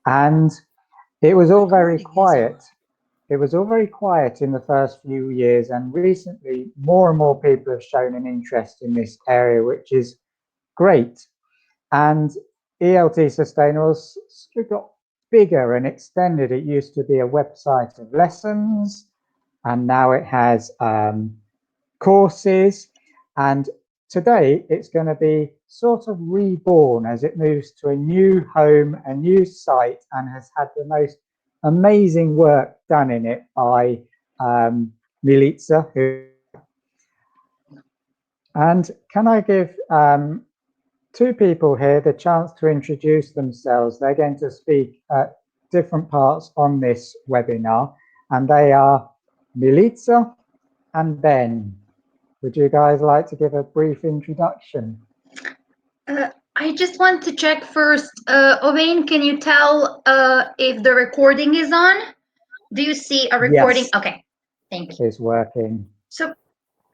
And it was all very quiet. It was all very quiet in the first few years, and recently more and more people have shown an interest in this area, which is great. And ELT Sustainable's got bigger and extended. It used to be a website of lessons, and now it has courses. And today it's going to be sort of reborn as it moves to a new home, a new site, and has had the most amazing work done in it by Milica. And can I give two people here the chance to introduce themselves? They're going to speak at different parts on this webinar, and they are Milica and Ben. Would you guys like to give a brief introduction? I just want to check first. Owain, can you tell if the recording is on? Do you see a recording? Yes. Okay, thank you. It's working. So,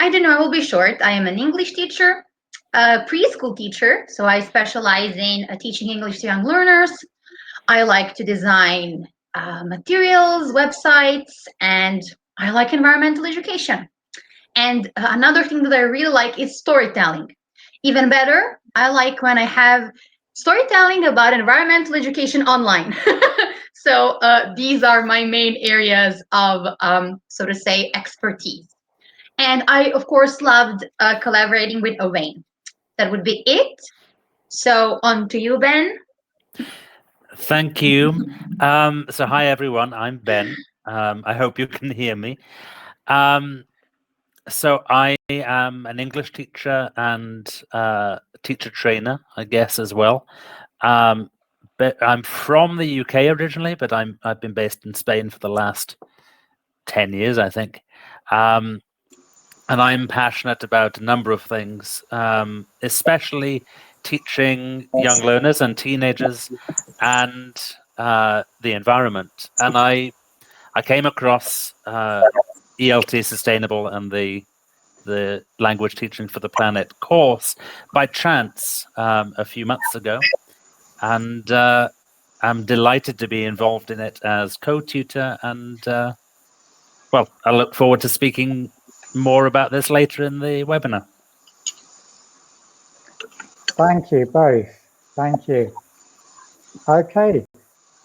I don't know, I will be short. I am an English teacher, a preschool teacher. So I specialize in teaching English to young learners. I like to design materials, websites, and I like environmental education. And another thing that I really like is storytelling. Even better, I like when I have storytelling about environmental education online. So these are my main areas of, so to say, expertise. And I, of course, loved collaborating with Owain. That would be it. So on to you, Ben. Thank you. So hi, everyone. I'm Ben. I hope you can hear me. So I am an English teacher and teacher trainer, I guess, as well. But I'm from the UK originally, but I've been based in Spain for the last 10 years, I think. And I'm passionate about a number of things, especially teaching young learners and teenagers and the environment. And I came across ELT Sustainable and the Language Teaching for the Planet course by chance a few months ago. And I'm delighted to be involved in it as co-tutor. And well, I look forward to speaking more about this later in the webinar. Thank you both. Thank you. Okay,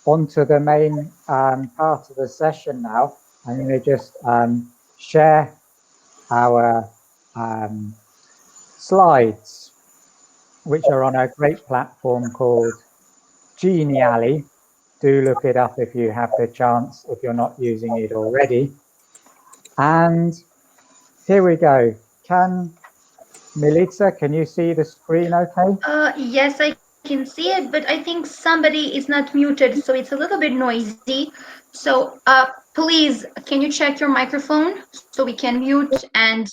on to the main part of the session now. I'm going to just share our slides, which are on a great platform called Genially. Do look it up if you have the chance, if you're not using it already. And here we go. Milica, can you see the screen okay? Yes, I can see it, but I think somebody is not muted, so it's a little bit noisy. So please, can you check your microphone so we can mute and...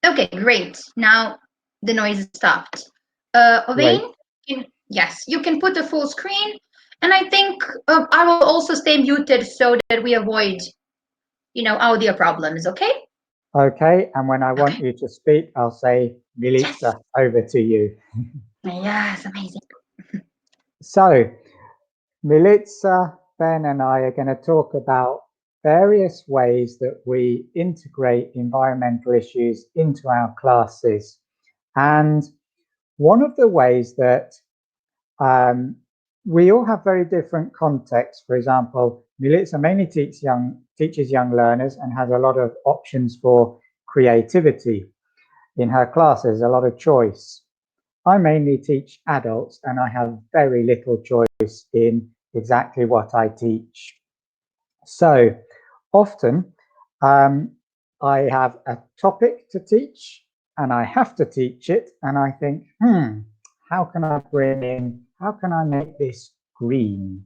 Okay, great. Now the noise stopped. Owain, yes, you can put the full screen. And I think I will also stay muted so that we avoid, audio problems, okay? Okay, and when I want you to speak, I'll say, Milica, yes. Over to you. Yes, amazing. So, Milica, Ben and I are going to talk about various ways that we integrate environmental issues into our classes. And one of the ways that we all have very different contexts. For example, Milica mainly teaches young learners and has a lot of options for creativity in her classes, a lot of choice. I mainly teach adults and I have very little choice in exactly what I teach. So often I have a topic to teach and I have to teach it and I think, how can I make this green?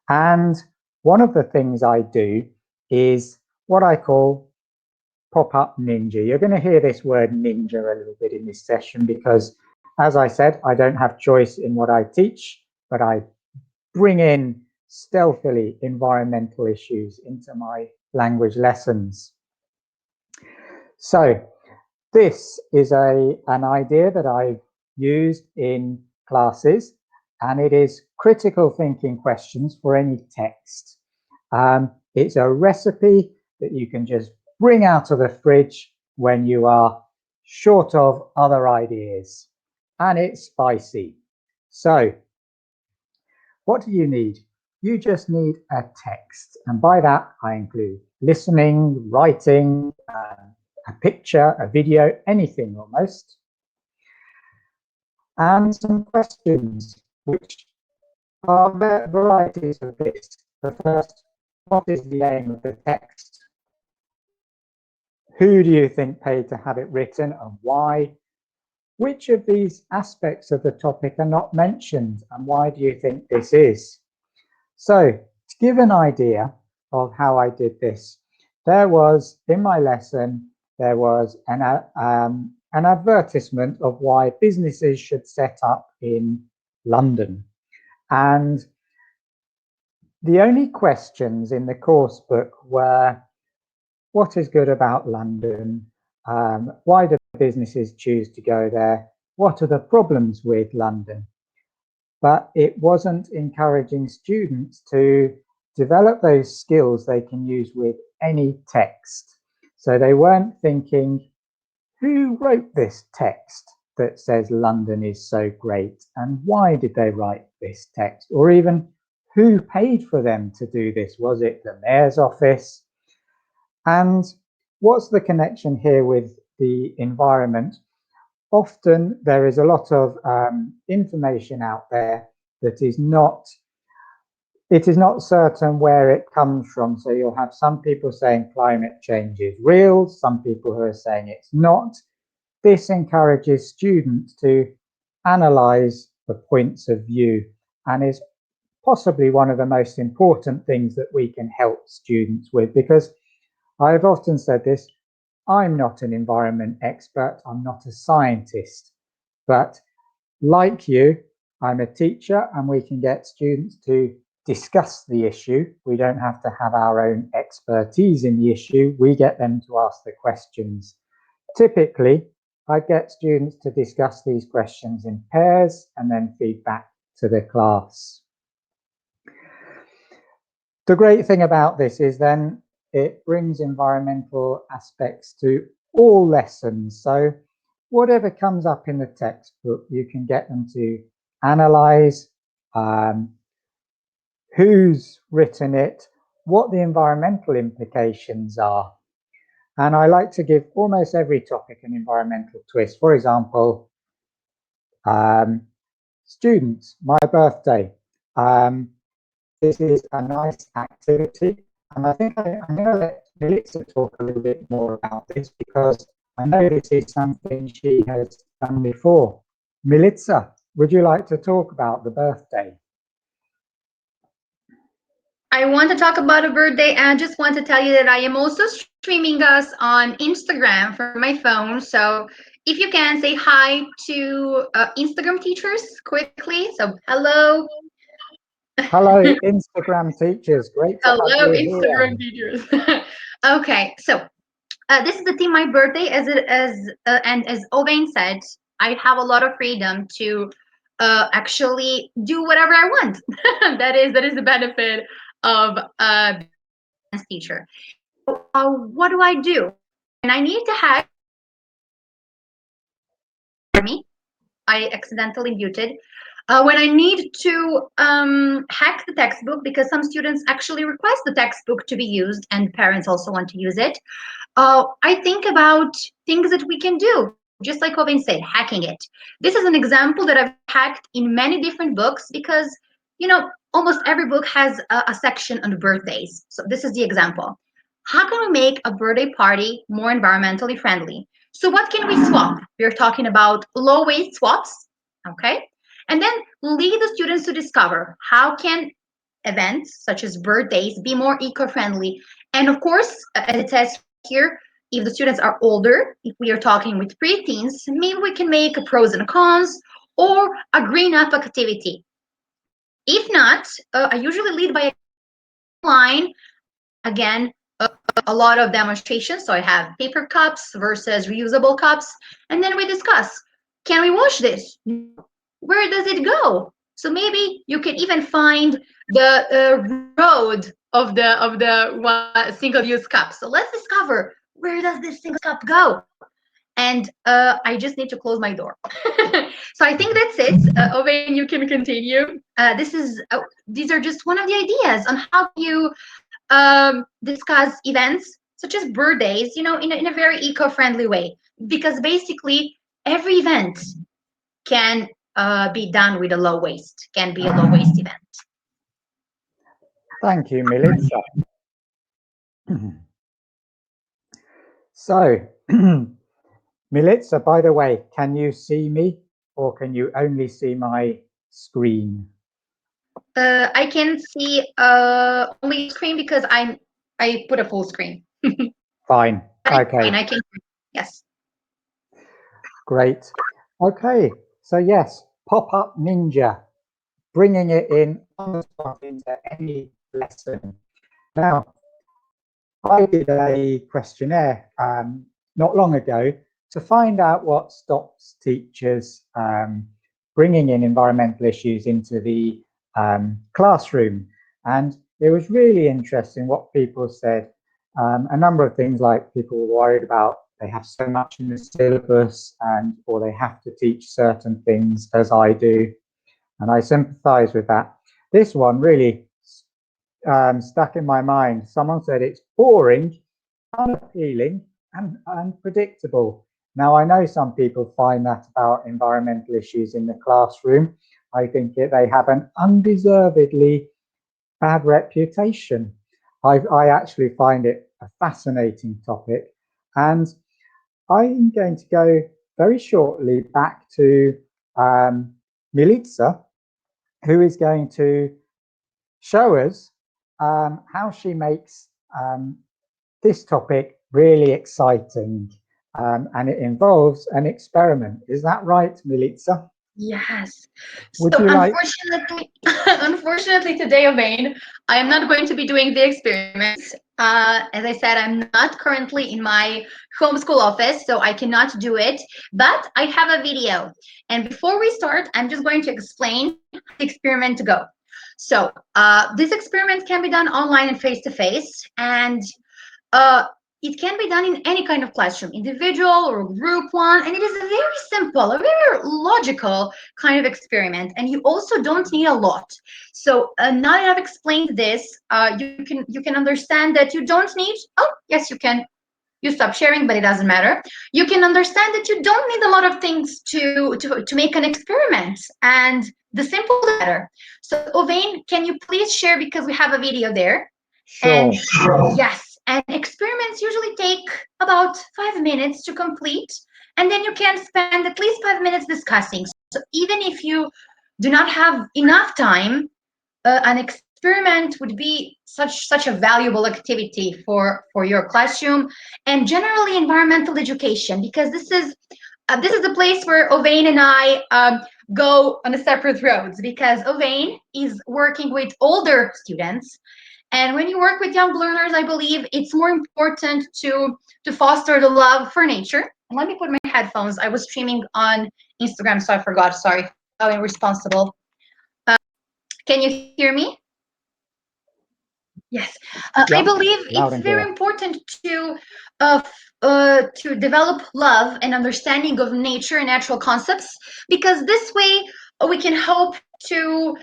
And one of the things I do is what I call pop-up ninja. You're going to hear this word ninja a little bit in this session because, as I said, I don't have choice in what I teach, but I bring in stealthily environmental issues into my language lessons. So this is an idea that I've used in classes, and it is critical thinking questions for any text. It's a recipe that you can just bring out of the fridge when you are short of other ideas, and it's spicy. So what do you need? You just need a text, and by that I include listening, writing, a picture, a video, anything almost, and some questions, which are varieties of this. The first, what is the aim of the text? Who do you think paid to have it written and why? Which of these aspects of the topic are not mentioned and why do you think this is? So to give an idea of how I did this, there was, in my lesson, there was an advertisement of why businesses should set up in London. And the only questions in the course book were, what is good about London? Why do businesses choose to go there? What are the problems with London? But it wasn't encouraging students to develop those skills they can use with any text. So they weren't thinking, who wrote this text that says London is so great? And why did they write this text? Or even, who paid for them to do this? Was it the mayor's office? And what's the connection here with the environment? Often there is a lot of information out there that is not certain where it comes from. So you'll have some people saying climate change is real, some people who are saying it's not. This encourages students to analyze the points of view and is possibly one of the most important things that we can help students with, because I've often said this, I'm not an environment expert, I'm not a scientist, but like you, I'm a teacher and we can get students to discuss the issue. We don't have to have our own expertise in the issue, we get them to ask the questions. Typically, I get students to discuss these questions in pairs and then feed back to the class. The great thing about this is then it brings environmental aspects to all lessons. So whatever comes up in the textbook, you can get them to analyze who's written it, what the environmental implications are. And I like to give almost every topic an environmental twist. For example, students, my birthday. This is a nice activity. And I think I'm going to let Melissa talk a little bit more about this because I know this is something she has done before. Melissa, would you like to talk about the birthday? I want to talk about a birthday and I just want to tell you that I am also streaming us on Instagram from my phone. So if you can say hi to Instagram teachers quickly. So hello. Hello, Instagram teachers. Great to hello, have you Instagram here. teachers. Okay, so this is the theme my birthday and as Owain said, I have a lot of freedom to actually do whatever I want. that is the benefit of being a dance teacher. What do I do? And I need to hack me. I accidentally muted. When I need to hack the textbook because some students actually request the textbook to be used and parents also want to use it. I think about things that we can do, just like Owen said, hacking it. This is an example that I've hacked in many different books because, you know, almost every book has a section on birthdays. So this is the example. How can we make a birthday party more environmentally friendly? So what can we swap? We're talking about low waste swaps, okay? And then lead the students to discover how can events such as birthdays be more eco-friendly. And of course, as it says here, if the students are older, if we are talking with preteens, maybe we can make a pros and cons or a green up activity. If not, I usually lead by a line. Again, a lot of demonstrations. So I have paper cups versus reusable cups. And then we discuss, can we wash this? Where does it go? So maybe you can even find the road of the single-use cup. So let's discover, where does this single cup go? And I just need to close my door. So I think that's it. Owen, you can continue. These are just one of the ideas on how you discuss events such as birthdays, in a very eco-friendly way. Because basically, every event can be done with a low waste, can be a low waste event. Thank you, Milica. So, Milica, by the way, can you see me or can you only see my screen? I can see only screen because I put a full screen. Fine. Okay. And I can, yes. Great. Okay. So yes, pop-up ninja, bringing it in on the spot into any lesson. Now, I did a questionnaire not long ago to find out what stops teachers bringing in environmental issues into the classroom. And it was really interesting what people said. A number of things, like people were worried about they have so much in the syllabus or they have to teach certain things, as I do. And I sympathize with that. This one really stuck in my mind. Someone said it's boring, unappealing, and predictable. Now, I know some people find that about environmental issues in the classroom. I think they have an undeservedly bad reputation. I actually find it a fascinating topic, and I'm going to go very shortly back to Milica, who is going to show us how she makes this topic really exciting, and it involves an experiment. Is that right, Milica? Yes. Would So you like? unfortunately today, Ovain, I am not going to be doing the experiments. As I said, I'm not currently in my homeschool office, so I cannot do it. But I have a video, and before we start, I'm just going to explain how the experiment to go. So this experiment can be done online and face to face, and it can be done in any kind of classroom, individual or group one, and it is a very simple, a very logical kind of experiment, and you also don't need a lot. So now that I've explained this, you can understand that you don't need. Oh, yes, you can. You stop sharing, but it doesn't matter. You can understand that you don't need a lot of things to make an experiment, and the simple the better. So, Ovain, can you please share, because we have a video there? Sure. And yes, and experiments usually take about 5 minutes to complete, and then you can spend at least 5 minutes discussing. So even if you do not have enough time, an experiment would be such a valuable activity for your classroom, and generally environmental education, because this is the place where Ovain and I go on the separate roads, because Ovain is working with older students. And when you work with young learners, I believe it's more important to foster the love for nature. And let me put my headphones. I was streaming on Instagram, so I forgot. Sorry, how irresponsible. Can you hear me? Yes. I believe loud it's and very clear. important to develop love and understanding of nature and natural concepts, because this way we can hope to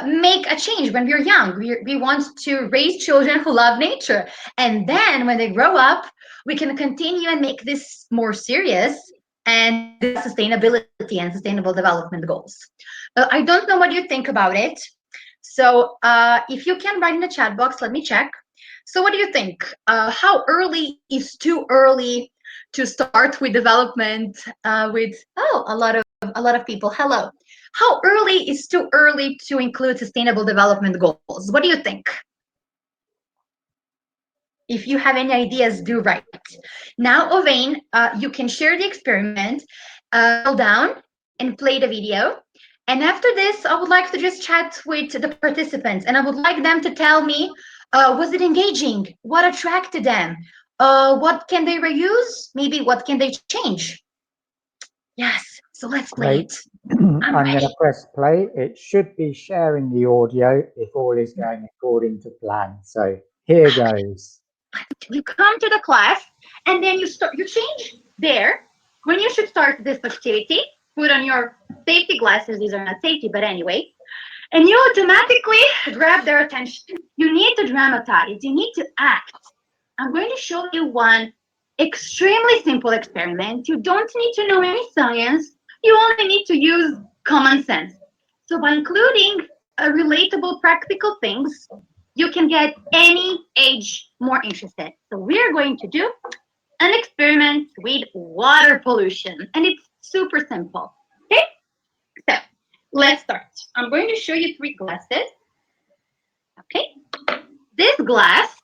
make a change when we're young. We want to raise children who love nature, and then when they grow up, we can continue and make this more serious and discuss sustainability and sustainable development goals. I don't know what you think about it. So if you can write in the chat box, let me check. So what do you think? How early is too early to start with development with, oh, a lot of people. Hello. How early is too early to include sustainable development goals? What do you think? If you have any ideas, do write. Now, Ovain, you can share the experiment, scroll down and play the video. And after this, I would like to just chat with the participants, and I would like them to tell me, was it engaging? What attracted them? What can they reuse? Maybe what can they change? Yes, so let's play it. I'm going to press play. It should be sharing the audio if all is going according to plan. So here goes. You come to the class and then you change there when you should start this activity. Put on your safety glasses. These are not safety, but anyway. And you automatically grab their attention. You need to dramatize. You need to act. I'm going to show you one extremely simple experiment. You don't need to know any science. You only need to use common sense. So by including relatable practical things, you can get any age more interested. So we're going to do an experiment with water pollution, and it's super simple. Okay, so let's start. I'm going to show you 3 glasses. Okay, this glass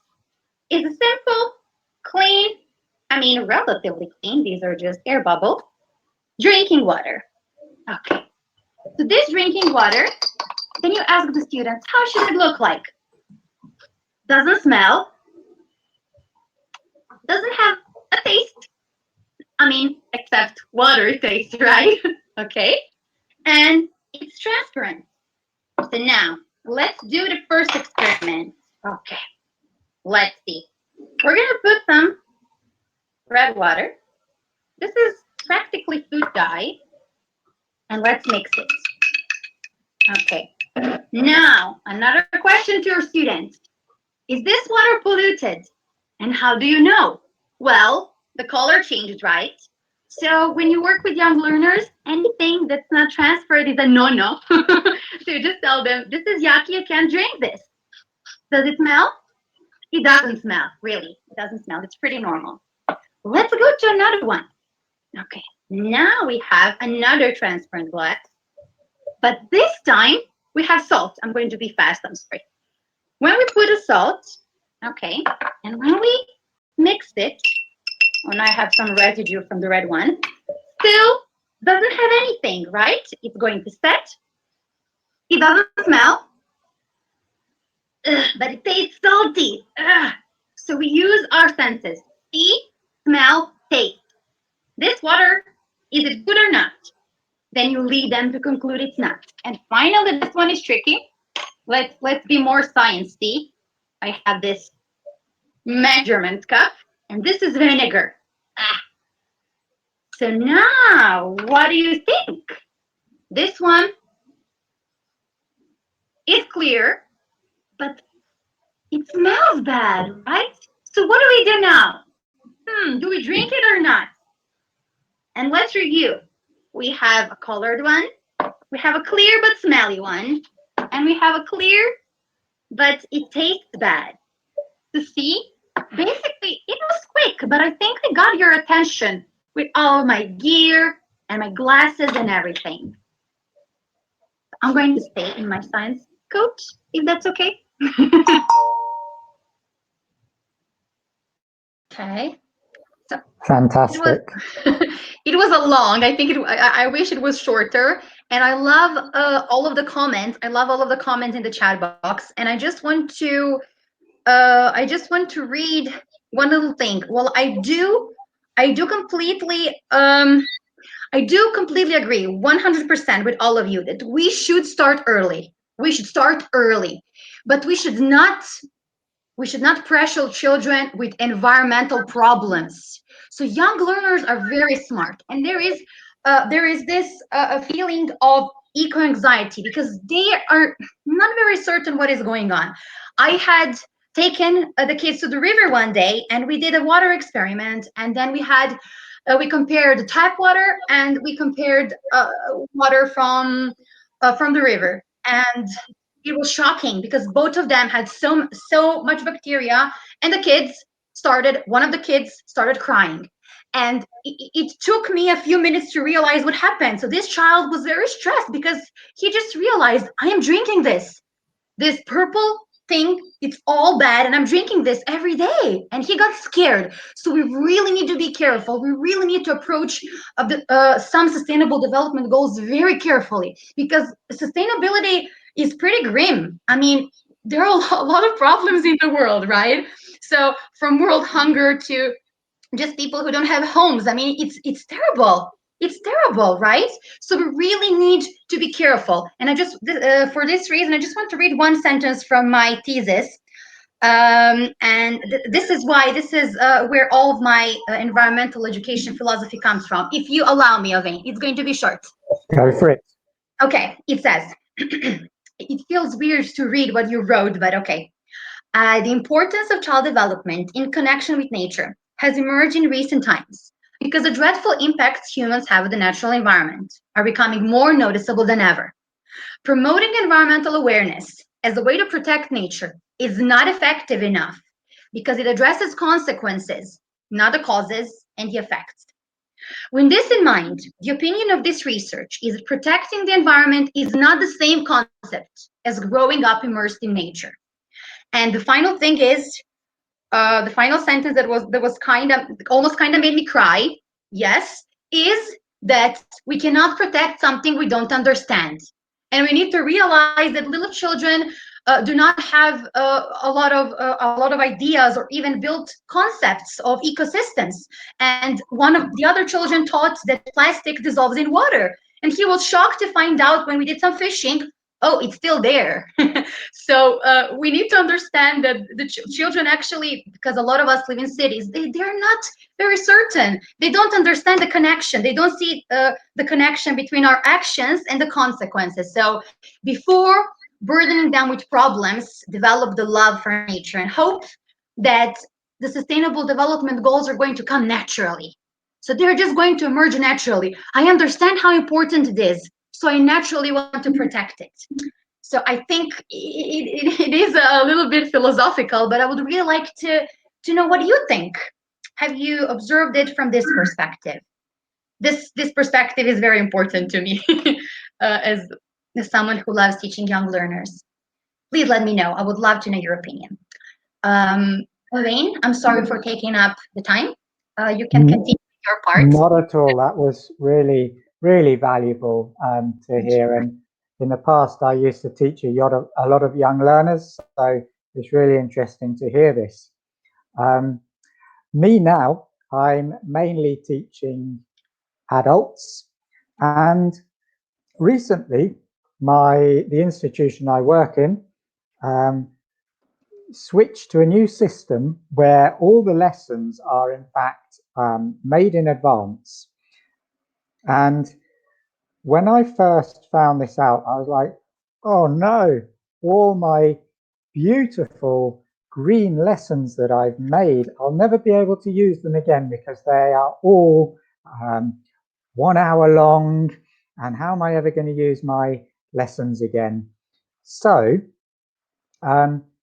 is a simple, clean, relatively clean, these are just air bubbles, drinking water. Okay, so this drinking water, then you ask the students, how should it look like? Doesn't smell, doesn't have a taste, except water taste, right? Okay, and it's transparent. So now, let's do the first experiment. Okay, let's see. We're gonna put some red water. This is practically food dye. And let's mix it. Okay. Now, another question to your students. Is this water polluted? And how do you know? Well, the color changed, right? So when you work with young learners, anything that's not transferred is a no-no. So you just tell them, this is yucky, you can't drink this. Does it smell? It doesn't smell, really. It doesn't smell. It's pretty normal. Let's go to another one. Okay, now we have another transparent glass. But this time we have salt. I'm going to be fast, I'm sorry. When we put a salt, okay, and when we mix it, and I have some residue from the red one, still doesn't have anything, right? It's going to set. It doesn't smell, but it tastes salty. So we use our senses: see, smell, taste. This water, is it good or not? Then you lead them to conclude it's not. And finally, this one is tricky. Let's be more sciencey. I have this measurement cup, and this is vinegar. So now, what do you think? This one is clear, but it smells bad, right? So what do we do now? Do we drink it or not? And let's review. We have a colored one, we have a clear but smelly one, and we have a clear but it tastes bad. So see, basically it was quick, but I think I got your attention with all of my gear and my glasses and everything. I'm going to stay in my science coat, if that's okay. Okay. So Fantastic. it was a long. I think I wish it was shorter. And I love all of the comments. I love all of the comments in the chat box. And I just want to read one little thing. Well, I do completely agree 100% with all of you that we should start early. We should start early, but we should not pressure children with environmental problems. So young learners are very smart, and there is this a feeling of eco-anxiety because they are not very certain what is going on. I had taken the kids to the river one day, and we did a water experiment, and then we compared tap water and we compared water from the river, and it was shocking because both of them had so much bacteria, and one of the kids started crying, and it took me a few minutes to realize what happened. So this child was very stressed because he just realized, I am drinking this purple thing, it's all bad, and I'm drinking this every day, and he got scared. So we really need to be careful. We really need to approach some sustainable development goals very carefully, because sustainability is pretty grim. I mean, there are a lot of problems in the world, right? So from world hunger to just people who don't have homes. I mean, it's terrible. It's terrible, right? So we really need to be careful. And I just, for this reason, I just want to read one sentence from my thesis. And this is why, this is where all of my environmental education philosophy comes from. If you allow me, Ovain, it's going to be short. Go for it. Okay, it says, it feels weird to read what you wrote, but okay. The importance of child development in connection with nature has emerged in recent times because the dreadful impacts humans have on the natural environment are becoming more noticeable than ever. Promoting environmental awareness as a way to protect nature is not effective enough because it addresses consequences, not the causes and the effects. With this in mind, the opinion of this research is that protecting the environment is not the same concept as growing up immersed in nature. And the final thing is, the final sentence that was kind of almost kind of made me cry. Yes, is that we cannot protect something we don't understand, and we need to realize that little children do not have a lot of ideas or even built concepts of ecosystems. And one of the other children thought that plastic dissolves in water, and he was shocked to find out when we did some fishing, oh, it's still there. So we need to understand that the children actually, because a lot of us live in cities, they're not very certain. They don't understand the connection. They don't see the connection between our actions and the consequences. So before burdening them with problems, develop the love for nature and hope that the sustainable development goals are going to come naturally. So they're just going to emerge naturally. I understand how important it is, so I naturally want to protect it. So I think it is a little bit philosophical, but I would really like to know what you think. Have you observed it from this perspective? This perspective is very important to me as someone who loves teaching young learners. Please let me know. I would love to know your opinion. Elaine, I'm sorry for taking up the time. You can continue your part. Not at all. That was really, really valuable to hear. And in the past, I used to teach a lot of young learners, so it's really interesting to hear this. Me now, I'm mainly teaching adults, and recently, the institution I work in switched to a new system where all the lessons are in fact made in advance. And when I first found this out, I was like, oh no, all my beautiful green lessons that I've made, I'll never be able to use them again because they are all 1 hour long. And how am I ever going to use my lessons again? So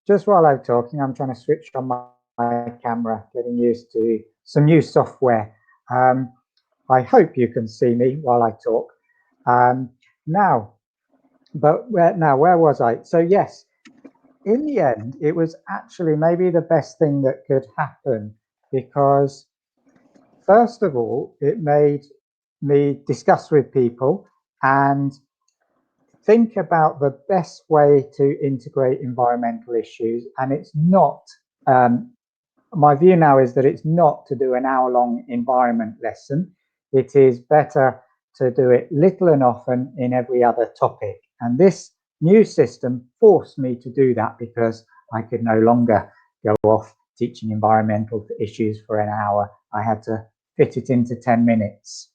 just while I'm talking, I'm trying to switch on my camera, getting used to some new software. I hope you can see me while I talk. Where was I? So yes, in the end, it was actually maybe the best thing that could happen because first of all, it made me discuss with people and think about the best way to integrate environmental issues. And it's not, my view now is that it's not to do an hour-long environment lesson. It is better to do it little and often in every other topic. And this new system forced me to do that because I could no longer go off teaching environmental issues for an hour. I had to fit it into 10 minutes.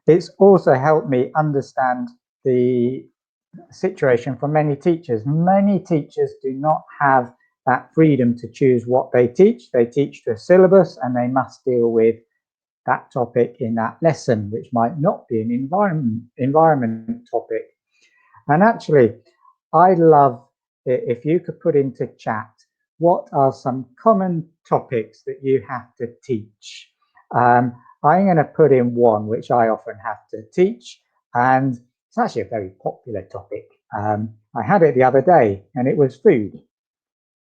It's also helped me understand the situation for many teachers. Many teachers do not have that freedom to choose what they teach. They teach to a syllabus and they must deal with that topic in that lesson, which might not be an environment topic. And actually, I'd love it if you could put into chat what are some common topics that you have to teach. I'm going to put in one which I often have to teach, and it's actually a very popular topic. I had it the other day, and it was food.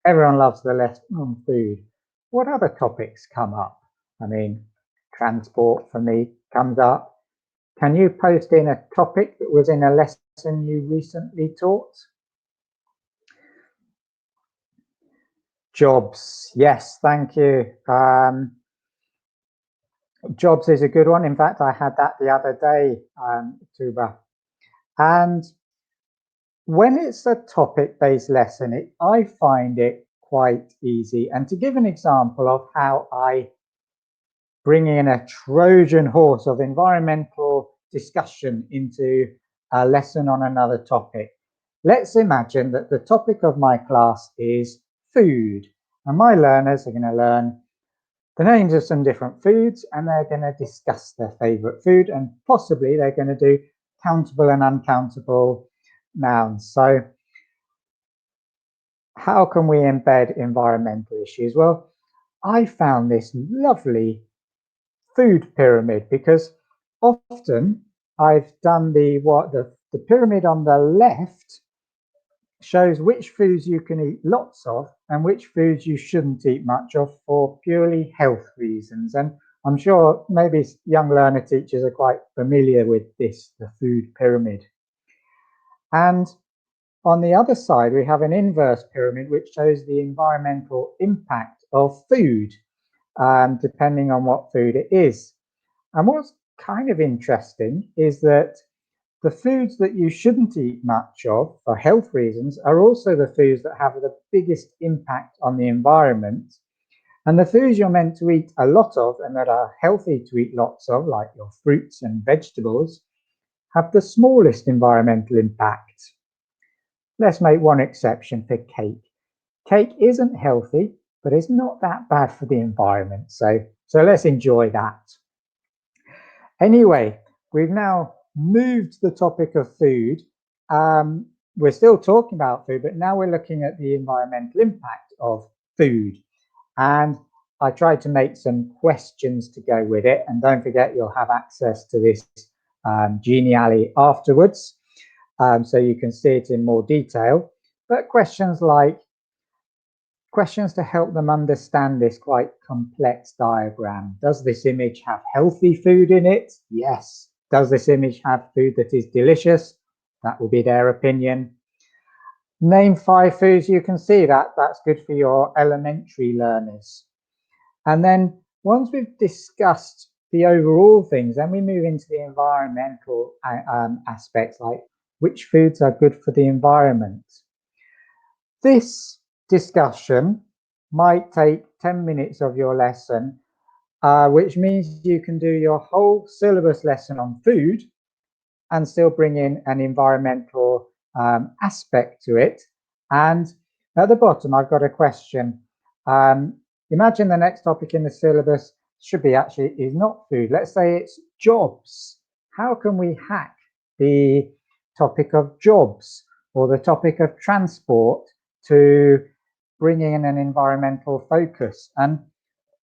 Everyone loves the lesson on food. What other topics come up? I mean, transport for me comes up. Can you post in a topic that was in a lesson you recently taught? Jobs, yes, thank you. Jobs is a good one. In fact, I had that the other day, Tuba. And when it's a topic-based lesson, I find it quite easy. And to give an example of how I bring in a Trojan horse of environmental discussion into a lesson on another topic, let's imagine that the topic of my class is food. And my learners are going to learn the names of some different foods, and they're going to discuss their favorite food, and possibly they're going to do countable and uncountable nouns. So how can we embed environmental issues? Well, I found this lovely food pyramid, because often I've done the pyramid on the left shows which foods you can eat lots of and which foods you shouldn't eat much of for purely health reasons. And I'm sure maybe young learner teachers are quite familiar with this, the food pyramid. And on the other side, we have an inverse pyramid, which shows the environmental impact of food, depending on what food it is. And what's kind of interesting is that the foods that you shouldn't eat much of for health reasons are also the foods that have the biggest impact on the environment. And the foods you're meant to eat a lot of and that are healthy to eat lots of, like your fruits and vegetables, have the smallest environmental impact. Let's make one exception for cake. Cake isn't healthy, but it's not that bad for the environment. So let's enjoy that. Anyway, we've now moved the topic of food. We're still talking about food, but now we're looking at the environmental impact of food. And I tried to make some questions to go with it. And don't forget, you'll have access to this Genially afterwards, so you can see it in more detail. But questions to help them understand this quite complex diagram. Does this image have healthy food in it? Yes. Does this image have food that is delicious? That will be their opinion. Name 5 foods you can see. That's good for your elementary learners. And then once we've discussed the overall things, then we move into the environmental aspects, like which foods are good for the environment. This discussion might take 10 minutes of your lesson, which means you can do your whole syllabus lesson on food and still bring in an environmental aspect to it. And at the bottom, I've got a question. Imagine the next topic in the syllabus is not food. Let's say it's jobs. How can we hack the topic of jobs or the topic of transport to bring in an environmental focus? And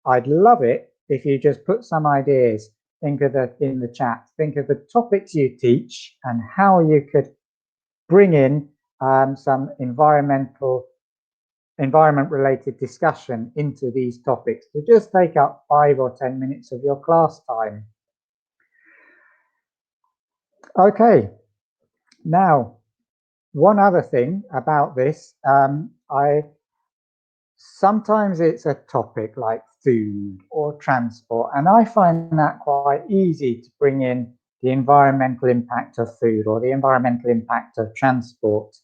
I'd love it if you just put some ideas, think of that in the chat, think of the topics you teach and how you could bring in some environment-related discussion into these topics to just take up 5 or 10 minutes of your class time. Okay, now one other thing about this, sometimes it's a topic like food or transport, and I find that quite easy to bring in the environmental impact of food or the environmental impact of transport.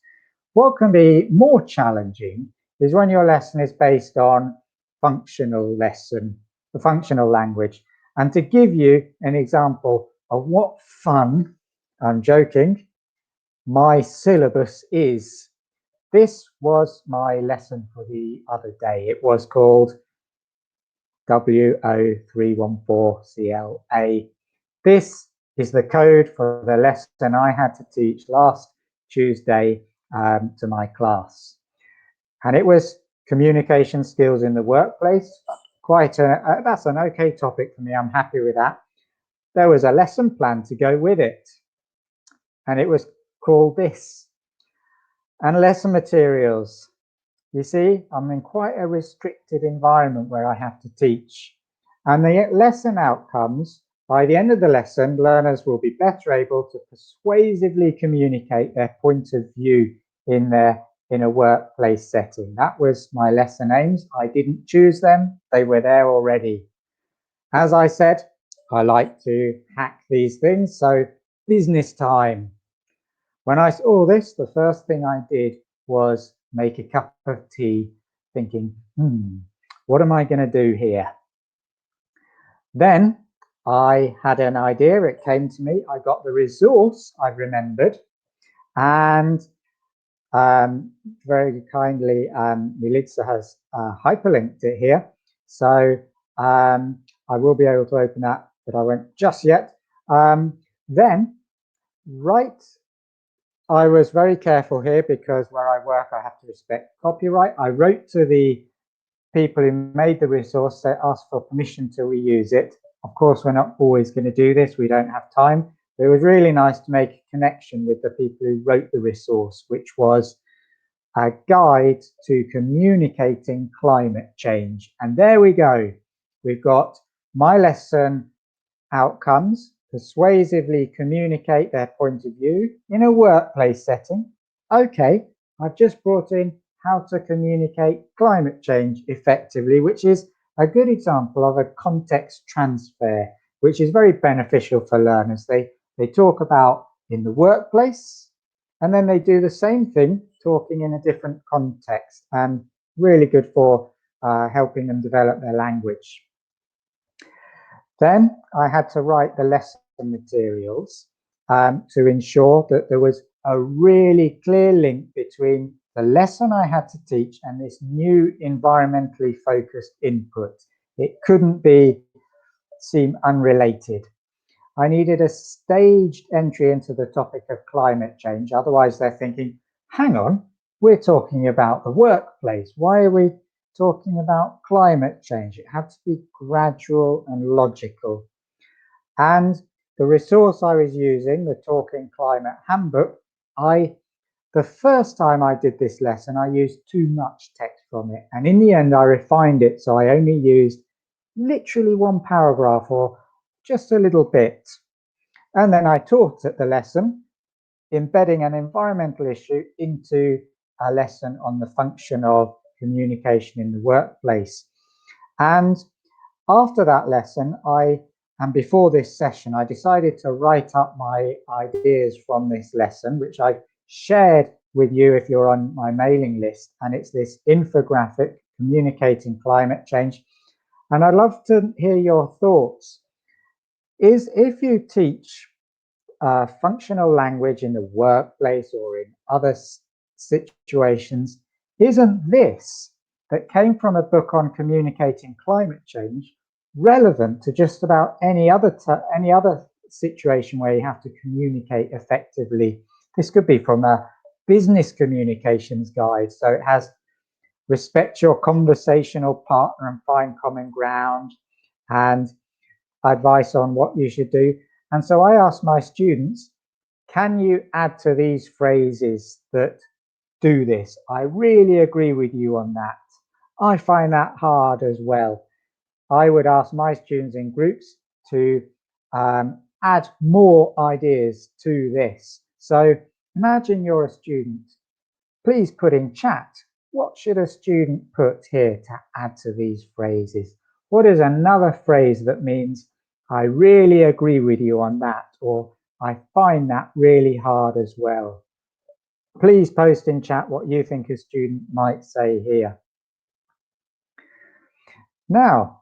What can be more challenging is when your lesson is based on the functional language. And to give you an example of what fun, I'm joking, my syllabus is, this was my lesson for the other day. It was called WO314CLA. This is the code for the lesson I had to teach last Tuesday to my class. And it was communication skills in the workplace. That's an okay topic for me. I'm happy with that. There was a lesson plan to go with it, and it was called this. And lesson materials. You see, I'm in quite a restricted environment where I have to teach. And the lesson outcomes, by the end of the lesson, learners will be better able to persuasively communicate their point of view in a workplace setting. That was my lesson aims. I didn't choose them. They were there already. As I said, I like to hack these things. So business time. When I saw this, the first thing I did was make a cup of tea, thinking, what am I going to do here? Then I had an idea. It came to me. I got the resource I remembered, and very kindly, Milica has hyperlinked it here. So I will be able to open that, but I won't just yet. Then, I was very careful here because where I work, I have to respect copyright. I wrote to the people who made the resource, they asked for permission to reuse it. Of course, we're not always going to do this. We don't have time. But it was really nice to make a connection with the people who wrote the resource, which was a guide to communicating climate change. And there we go. We've got my lesson outcomes, persuasively communicate their point of view in a workplace setting. Okay, I've just brought in how to communicate climate change effectively, which is a good example of a context transfer, which is very beneficial for learners. They talk about in the workplace, and then they do the same thing, talking in a different context, and really good for helping them develop their language. Then I had to write the lesson materials to ensure that there was a really clear link between the lesson I had to teach and this new environmentally focused input. It couldn't seem unrelated. I needed a staged entry into the topic of climate change. Otherwise, they're thinking, hang on, we're talking about the workplace. Why are we talking about climate change? It had to be gradual and logical. And the resource I was using, the Talking Climate Handbook, the first time I did this lesson, I used too much text from it. And in the end, I refined it. So I only used literally one paragraph or just a little bit. And then I taught at the lesson, embedding an environmental issue into a lesson on the function of communication in the workplace. And after that lesson, and before this session, I decided to write up my ideas from this lesson, which I shared with you if you're on my mailing list. And it's this infographic, Communicating Climate Change. And I'd love to hear your thoughts. If you teach functional language in the workplace or in other situations, isn't this that came from a book on communicating climate change relevant to just about any other situation where you have to communicate effectively? This could be from a business communications guide, so it has respect your conversational partner and find common ground, and advice on what you should do. And so I asked my students, can you add to these phrases that do this? I really agree with you on that. I find that hard as well. I would ask my students in groups to add more ideas to this. So imagine you're a student. Please put in chat, what should a student put here to add to these phrases? What is another phrase that means I really agree with you on that, or I find that really hard as well? Please post in chat what you think a student might say here. Now,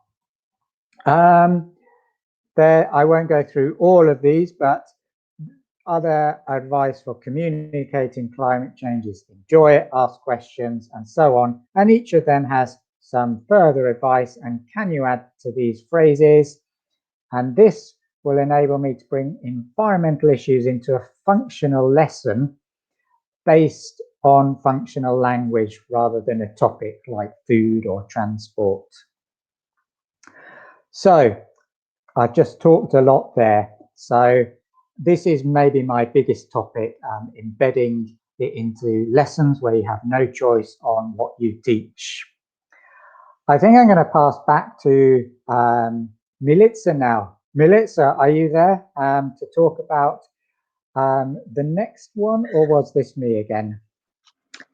I won't go through all of these, but other advice for communicating climate change is enjoy it, ask questions, and so on. And each of them has some further advice and can you add to these phrases? And this will enable me to bring environmental issues into a functional lesson based on functional language rather than a topic like food or transport. So I've just talked a lot there. So this is maybe my biggest topic, embedding it into lessons where you have no choice on what you teach. I think I'm going to pass back to Milica now. Milica, are you there to talk about the next one, or was this me again?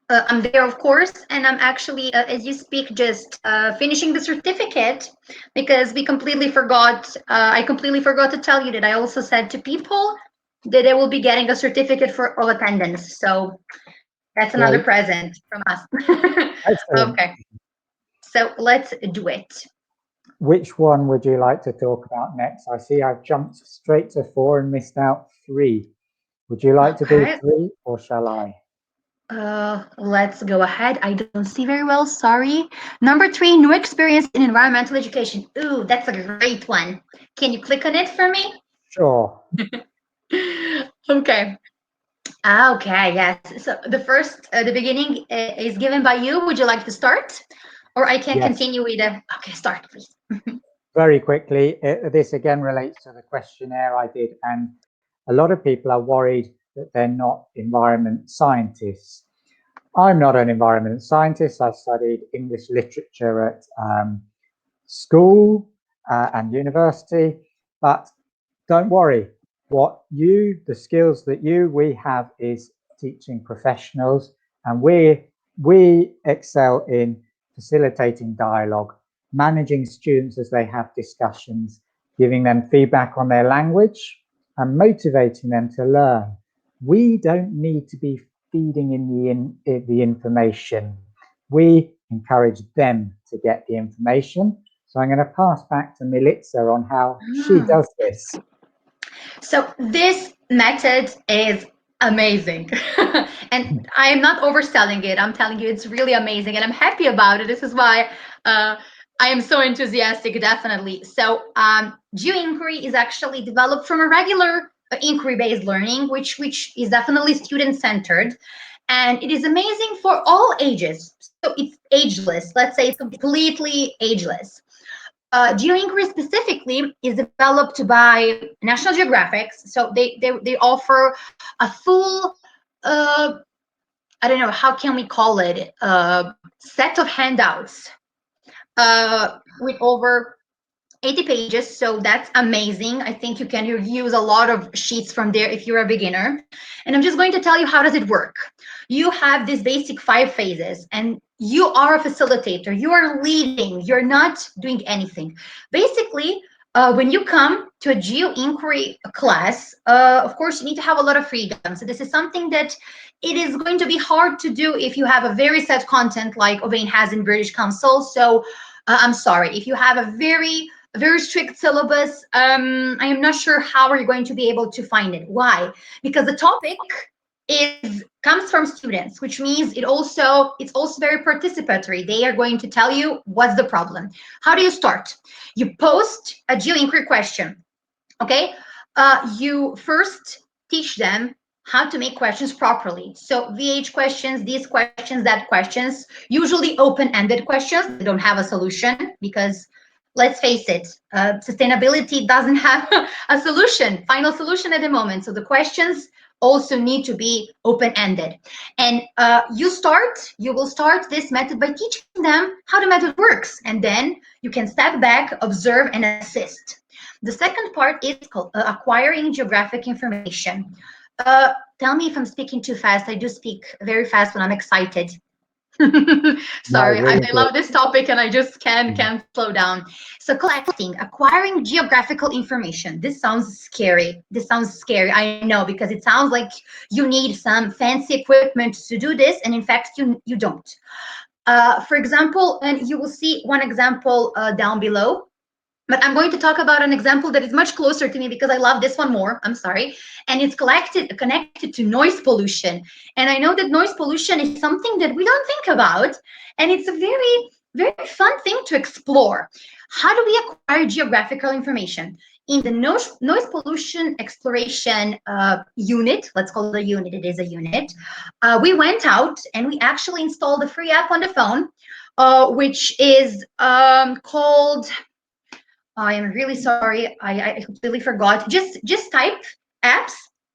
I'm there, of course, and I'm actually, as you speak, just finishing the certificate because we completely forgot. I completely forgot to tell you that I also said to people that they will be getting a certificate for of attendance. So that's another Great. present from us. Excellent. Okay, so let's do it. Which one would you like to talk about next? I see I've jumped straight to 4 and missed out 3. Would you like to do Okay. 3 or shall I? Let's go ahead. I don't see very well. Sorry. Number 3, new experience in environmental education. Ooh, that's a great one. Can you click on it for me? Sure. Okay. Okay, yes. So the first, the beginning is given by you. Would you like to start? Or I can Yes. continue with a, okay, start, please. Very quickly, this again relates to the questionnaire I did, and a lot of people are worried that they're not environment scientists. I'm not an environment scientist. I studied English literature at school and university, but don't worry. The skills that we have is teaching professionals, and we excel in facilitating dialogue, managing students as they have discussions, giving them feedback on their language, and motivating them to learn. We don't need to be feeding in the information. We encourage them to get the information. So I'm going to pass back to Milica on how she does this. So this method is amazing. And I am not overselling it. I'm telling you, it's really amazing. And I'm happy about it. This is why I am so enthusiastic, definitely. So geo-inquiry is actually developed from a regular inquiry-based learning, which is definitely student-centered. And it is amazing for all ages. So it's ageless. Let's say it's completely ageless. GeoInquiry specifically is developed by National Geographic, so they offer a full, I don't know, how can we call it, set of handouts with over 80 pages, so that's amazing. I think you can use a lot of sheets from there if you're a beginner. And I'm just going to tell you how does it work. You have these basic 5 phases, and you are a facilitator. You are leading. You're not doing anything. Basically, when you come to a geo-inquiry class, of course, you need to have a lot of freedom. So this is something that it is going to be hard to do if you have a very set content like Ovain has in British Council. So I'm sorry, if you have a very strict syllabus, I am not sure how are you going to be able to find it. Why? Because the topic comes from students, which means it's also very participatory. They are going to tell you what's the problem. How do you start? You post a geo-inquiry question. Okay, you first teach them how to make questions properly. So VH questions, these questions, that questions, usually open-ended questions. They don't have a solution because let's face it, sustainability doesn't have a solution, final solution at the moment. So the questions also need to be open-ended. And you will start this method by teaching them how the method works. And then you can step back, observe, and assist. The second part is called acquiring geographic information. Tell me if I'm speaking too fast. I do speak very fast when I'm excited. No, Sorry, really I good. love this topic and I just can't slow down. So collecting, acquiring geographical information. This sounds scary. This sounds scary. I know, because it sounds like you need some fancy equipment to do this, and in fact you don't. For example, and you will see one example down below. But I'm going to talk about an example that is much closer to me because I love this one more. I'm sorry. And it's connected to noise pollution. And I know that noise pollution is something that we don't think about. And it's a very fun thing to explore. How do we acquire geographical information? In the noise pollution exploration unit, let's call it a unit, it is a unit, we went out and we actually installed a free app on the phone, which is called, I am really sorry. I completely forgot. Just type apps.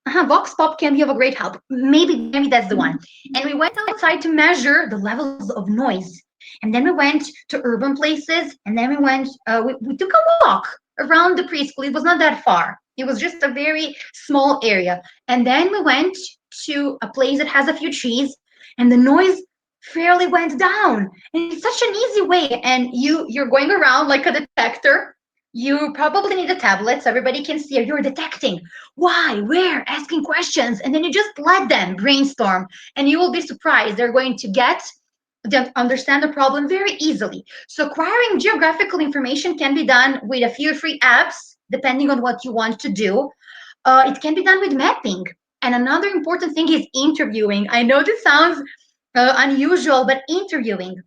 Vox Pop can be of a great help. Maybe that's the one. And we went outside to measure the levels of noise. And then we went to urban places. And then we took a walk around the preschool. It was not that far. It was just a very small area. And then we went to a place that has a few trees. and the noise fairly went down. And it's such an easy way. And you're going around like a detector. You probably need a tablet so everybody can see you're detecting why, where, asking questions, and then you just let them brainstorm, and you will be surprised. They're going to understand the problem very easily. So acquiring geographical information can be done with a few free apps, depending on what you want to do. It can be done with mapping. And another important thing is interviewing. I know this sounds unusual, but interviewing.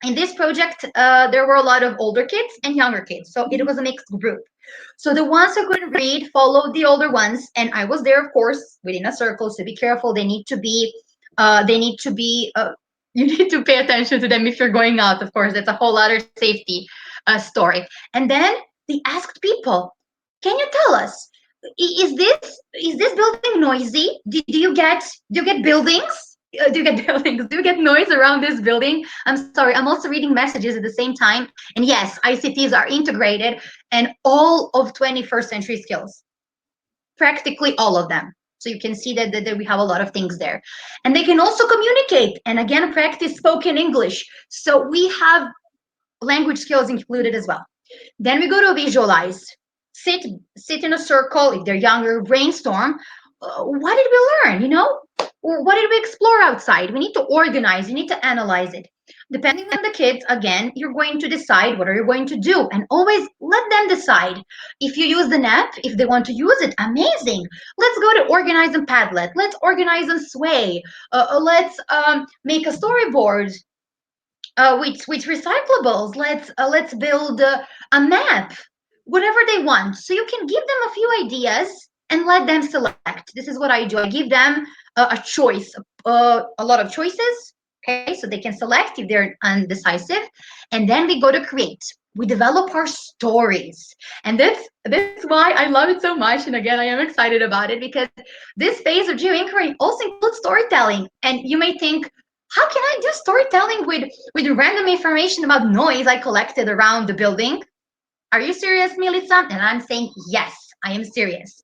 In this project, there were a lot of older kids and younger kids. So it was a mixed group. So the ones who couldn't read followed the older ones. And I was there, of course, within a circle. So be careful. You need to pay attention to them if you're going out, of course. That's a whole other safety story. And then they asked people, can you tell us, is this building noisy? Do you get buildings? Do you get buildings? Do you get noise around this building? I'm sorry, I'm also reading messages at the same time. And yes, ICTs are integrated and all of 21st century skills, practically all of them. So you can see that we have a lot of things there. And they can also communicate and again practice spoken English. So we have language skills included as well. Then we go to visualize. Sit in a circle. If they're younger, brainstorm. What did we learn? Or what did we explore outside? We need to organize. You need to analyze it. Depending on the kids, again, you're going to decide what are you going to do, and always let them decide. If you use the app, if they want to use it, amazing. Let's go to organize and Padlet. Let's organize and Sway. Let's make a storyboard with recyclables. Let's build a map, whatever they want. So you can give them a few ideas and let them select. This is what I do. I give them a choice, a lot of choices. Okay, so they can select if they're undecisive, and then we go to create. We develop our stories, and that's why I love it so much. And again, I am excited about it because this phase of geoinquiry also includes storytelling. And you may think, how can I do storytelling with random information about noise I collected around the building? Are you serious, Milica? And I'm saying, yes, I am serious.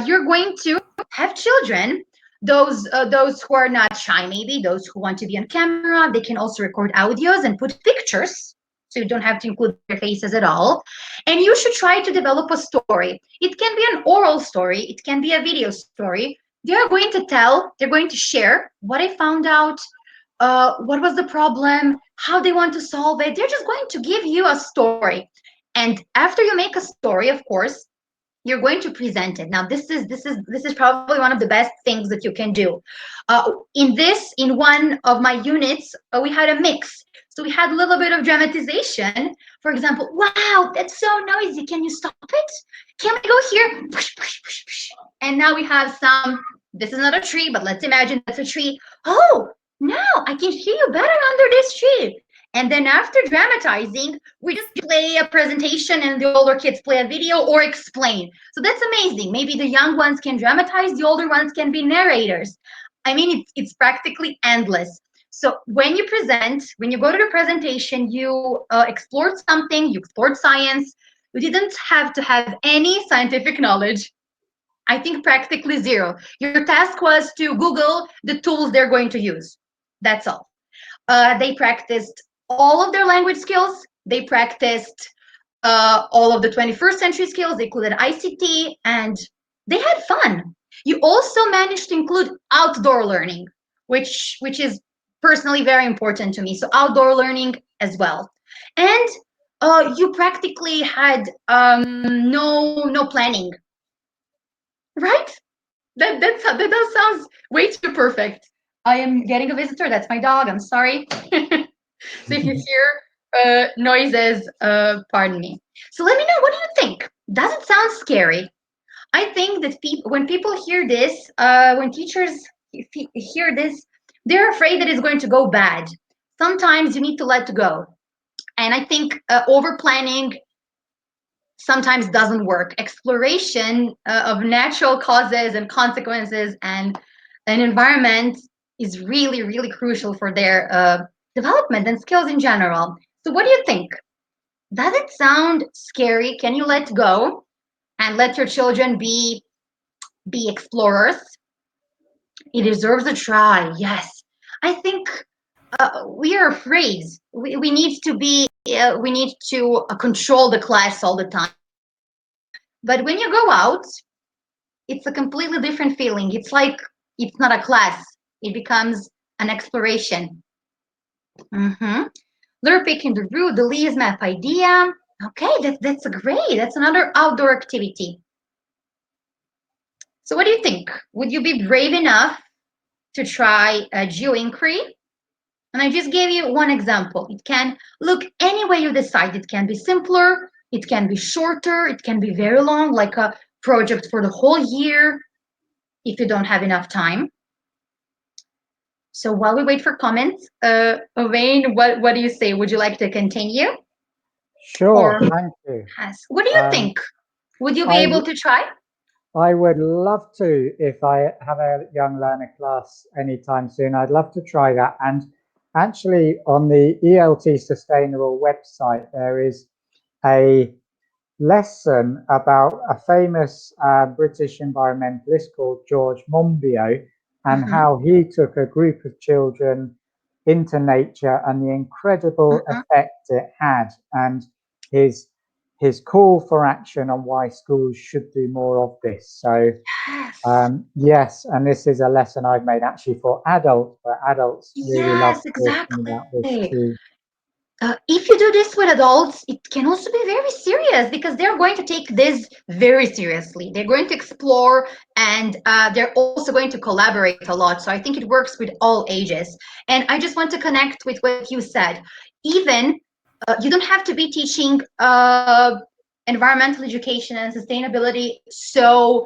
You're going to have children, those who are not shy, maybe those who want to be on camera. They can also record audios and put pictures, so you don't have to include their faces at all. And you should try to develop a story. It can be an oral story. It can be a video story. They're going to share what I found out, what was the problem, how they want to solve it. They're just going to give you a story. And after you make a story, of course, you're going to present it. Now, this is probably one of the best things that you can do. In one of my units, we had a mix. So we had a little bit of dramatization. For example, wow, that's so noisy. Can you stop it? Can we go here? Push, push, push, push. And now we have some. This is not a tree, but let's imagine that's a tree. Oh, now I can hear you better under this tree. And then after dramatizing, we just play a presentation and the older kids play a video or explain. So that's amazing. Maybe the young ones can dramatize, the older ones can be narrators. I mean, it's practically endless. So when you present, when you go to the presentation, you explored something, you explored science. You didn't have to have any scientific knowledge. I think practically zero. Your task was to Google the tools they're going to use. That's all. They practiced all of their language skills. They practiced all of the 21st century skills. They included ICT, and they had fun. You also managed to include outdoor learning, which is personally very important to me. So outdoor learning as well. And you practically had no planning, right? That does sounds way too perfect. I am getting a visitor. That's my dog. I'm sorry. So if you hear noises, pardon me. So let me know, what do you think? Does it sound scary? I think that when people hear this, when teachers hear this, they're afraid that it's going to go bad. Sometimes you need to let go. And I think over planning sometimes doesn't work. Exploration of natural causes and consequences and an environment is really, really crucial for their development and skills in general. So what do you think? Does it sound scary? Can you let go and let your children be explorers? It deserves a try. Yes. I think we are afraid. We need to control the class all the time. But when you go out, it's a completely different feeling. It's like it's not a class. It becomes an exploration. Mm-hmm. They're picking the route, the Lee's map idea. Okay, that's great. That's another outdoor activity. So what do you think? Would you be brave enough to try a geo-inquiry? And I just gave you one example. It can look any way you decide. It can be simpler, it can be shorter, it can be very long, like a project for the whole year if you don't have enough time. So while we wait for comments, Wayne, what do you say? Would you like to continue? Sure, thank you. What do you think? Would you be able to try? I would love to if I have a young learner class anytime soon. I'd love to try that. And actually, on the ELT Sustainable website, there is a lesson about a famous British environmentalist called George Monbiot and how he took a group of children into nature and the incredible effect it had, and his call for action on why schools should do more of this. So yes, and this is a lesson I've made actually for adults, but adults really love talking about this too. If you do this with adults, it can also be very serious because they're going to take this very seriously. They're going to explore and they're also going to collaborate a lot. So I think it works with all ages. And I just want to connect with what you said. Even you don't have to be teaching environmental education and sustainability. So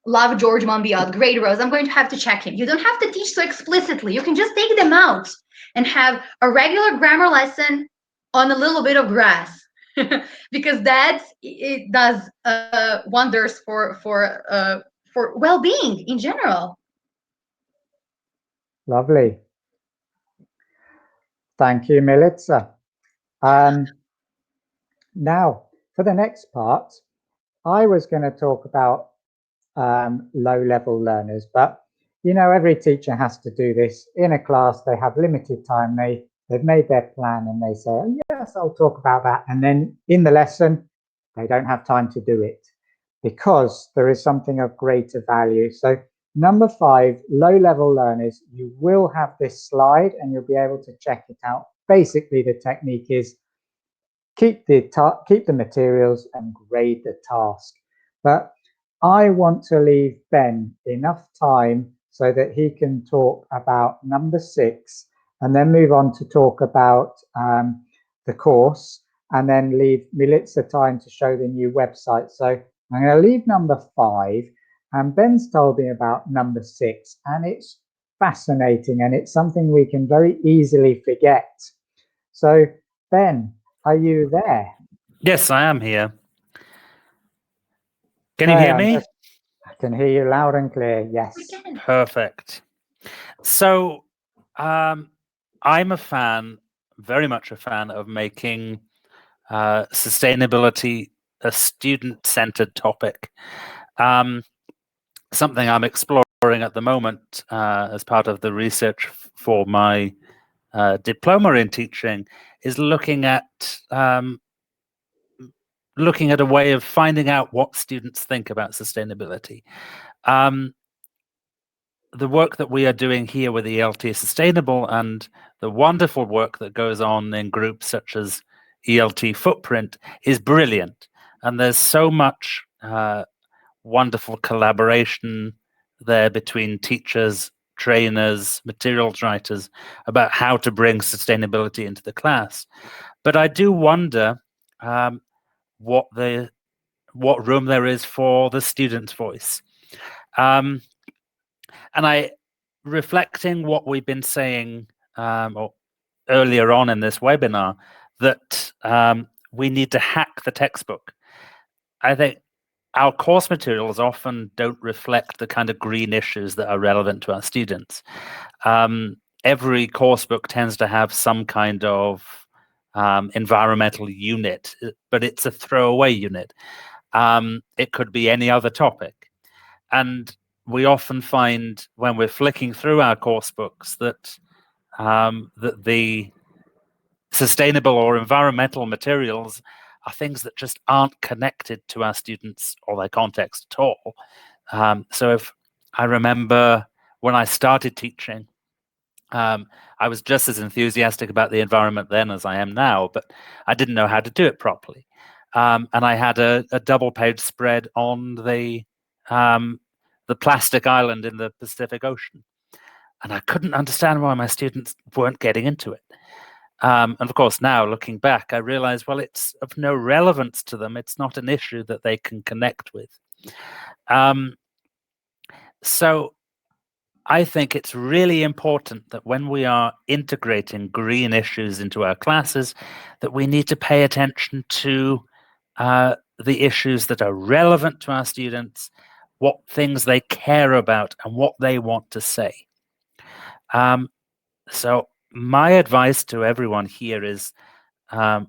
love George Monbiot, great Rose. I'm going to have to check him. You don't have to teach so explicitly. You can just take them out and have a regular grammar lesson on a little bit of grass, because it does wonders for well-being in general. Lovely. Thank you, Milica. Now, for the next part, I was going to talk about low-level learners, but you know, every teacher has to do this. In a class, they have limited time. They've made their plan and they say, oh, yes, I'll talk about that. And then in the lesson, they don't have time to do it because there is something of greater value. So number 5, low-level learners, you will have this slide and you'll be able to check it out. Basically, the technique is keep the materials and grade the task. But I want to leave Ben enough time so that he can talk about number 6 and then move on to talk about the course, and then leave Milica time to show the new website. So I'm going to leave number 5, and Ben's told me about number 6, and it's fascinating and it's something we can very easily forget. So Ben, are you there? Yes, I am here. Can you hear me? I can hear you loud and clear, yes. Perfect. So I'm very much a fan of making sustainability a student-centered topic. Something I'm exploring at the moment as part of the research for my diploma in teaching is looking at a way of finding out what students think about sustainability. The work that we are doing here with ELT Sustainable and the wonderful work that goes on in groups such as ELT Footprint is brilliant. And there's so much wonderful collaboration there between teachers, trainers, materials writers about how to bring sustainability into the class. But I do wonder what room there is for the student's voice. And reflecting what we've been saying earlier on in this webinar, that we need to hack the textbook. I think our course materials often don't reflect the kind of green issues that are relevant to our students. Every course book tends to have some kind of environmental unit, but it's a throwaway unit. It could be any other topic. And we often find when we're flicking through our course books that that the sustainable or environmental materials are things that just aren't connected to our students or their context at all. So if I remember when I started teaching, I was just as enthusiastic about the environment then as I am now, but I didn't know how to do it properly. And I had a double-page spread on the plastic island in the Pacific Ocean, and I couldn't understand why my students weren't getting into it. And of course, now looking back, I realize, well, it's of no relevance to them. It's not an issue that they can connect with. So I think it's really important that when we are integrating green issues into our classes, that we need to pay attention to the issues that are relevant to our students, what things they care about, and what they want to say. So my advice to everyone here is,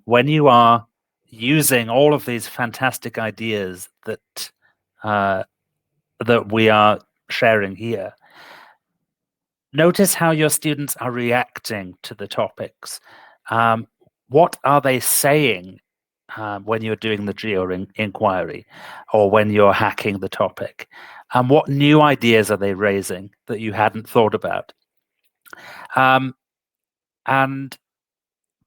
when you are using all of these fantastic ideas that that we are sharing here, notice how your students are reacting to the topics. What are they saying when you're doing the geo-inquiry or when you're hacking the topic? And what new ideas are they raising that you hadn't thought about? And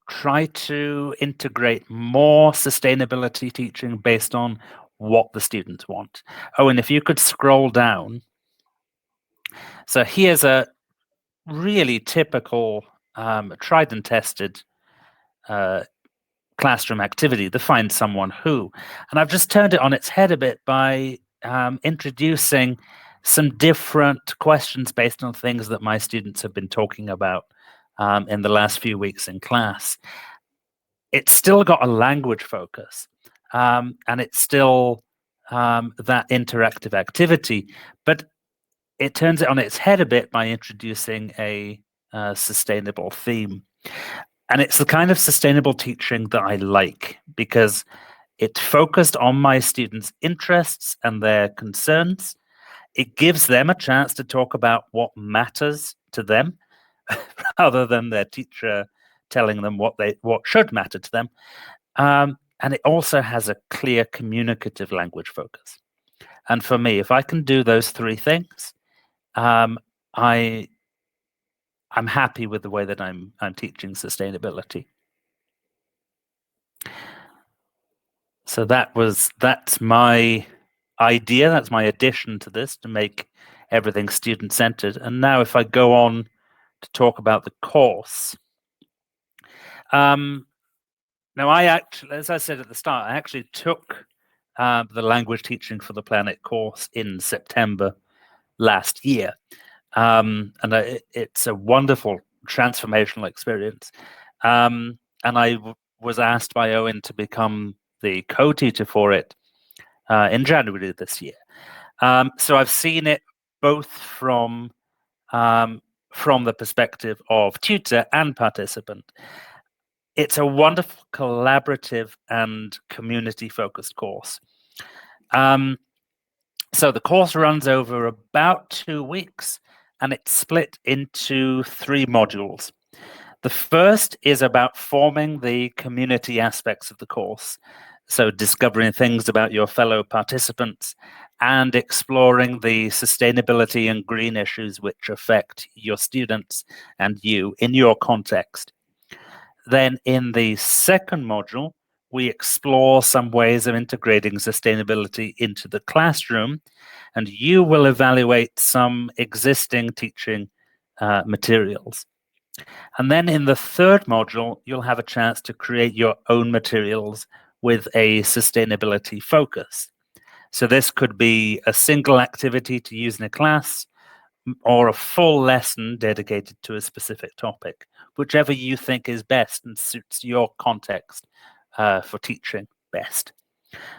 try to integrate more sustainability teaching based on what the students want. Oh, and if you could scroll down. So here's a really typical tried and tested classroom activity, the Find Someone Who. And I've just turned it on its head a bit by introducing some different questions based on things that my students have been talking about in the last few weeks in class. It's still got a language focus, and it's still that interactive activity, but it turns it on its head a bit by introducing a sustainable theme. And it's the kind of sustainable teaching that I like, because it focused on my students' interests and their concerns. It gives them a chance to talk about what matters to them rather than their teacher telling them what should matter to them. And it also has a clear communicative language focus. And for me, if I can do those three things, I'm happy with the way that I'm teaching sustainability. So that's my idea. That's my addition to this, to make everything student-centered. And now, if I go on to talk about the course, now I actually, as I said at the start, I actually took the language teaching for the planet course in September last year, and it's a wonderful transformational experience. And I was asked by Owen to become the co-teacher for it in January this year. So I've seen it both from the perspective of tutor and participant. It's a wonderful collaborative and community-focused course. So the course runs over about 2 weeks, and it's split into 3 modules. The first is about forming the community aspects of the course, so discovering things about your fellow participants and exploring the sustainability and green issues which affect your students and you in your context. Then in the second module, we explore some ways of integrating sustainability into the classroom, and you will evaluate some existing teaching materials. And then in the third module, you'll have a chance to create your own materials with a sustainability focus. So this could be a single activity to use in a class, or a full lesson dedicated to a specific topic, whichever you think is best and suits your context for teaching best.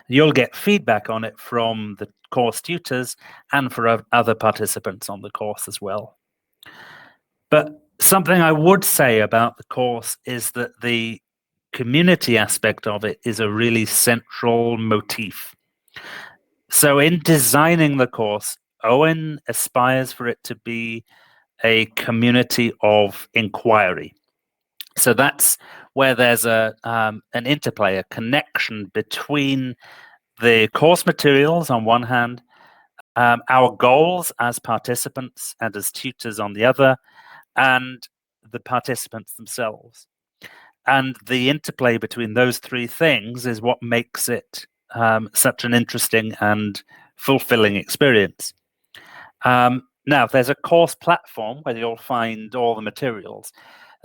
You'll get feedback on it from the course tutors and for other participants on the course as well. But something I would say about the course is that the community aspect of it is a really central motif. So in designing the course, Owen aspires for it to be a community of inquiry. So that's where there's an interplay, a connection between the course materials on one hand, our goals as participants and as tutors on the other, and the participants themselves. And the interplay between those three things is what makes it such an interesting and fulfilling experience. Now, there's a course platform where you'll find all the materials.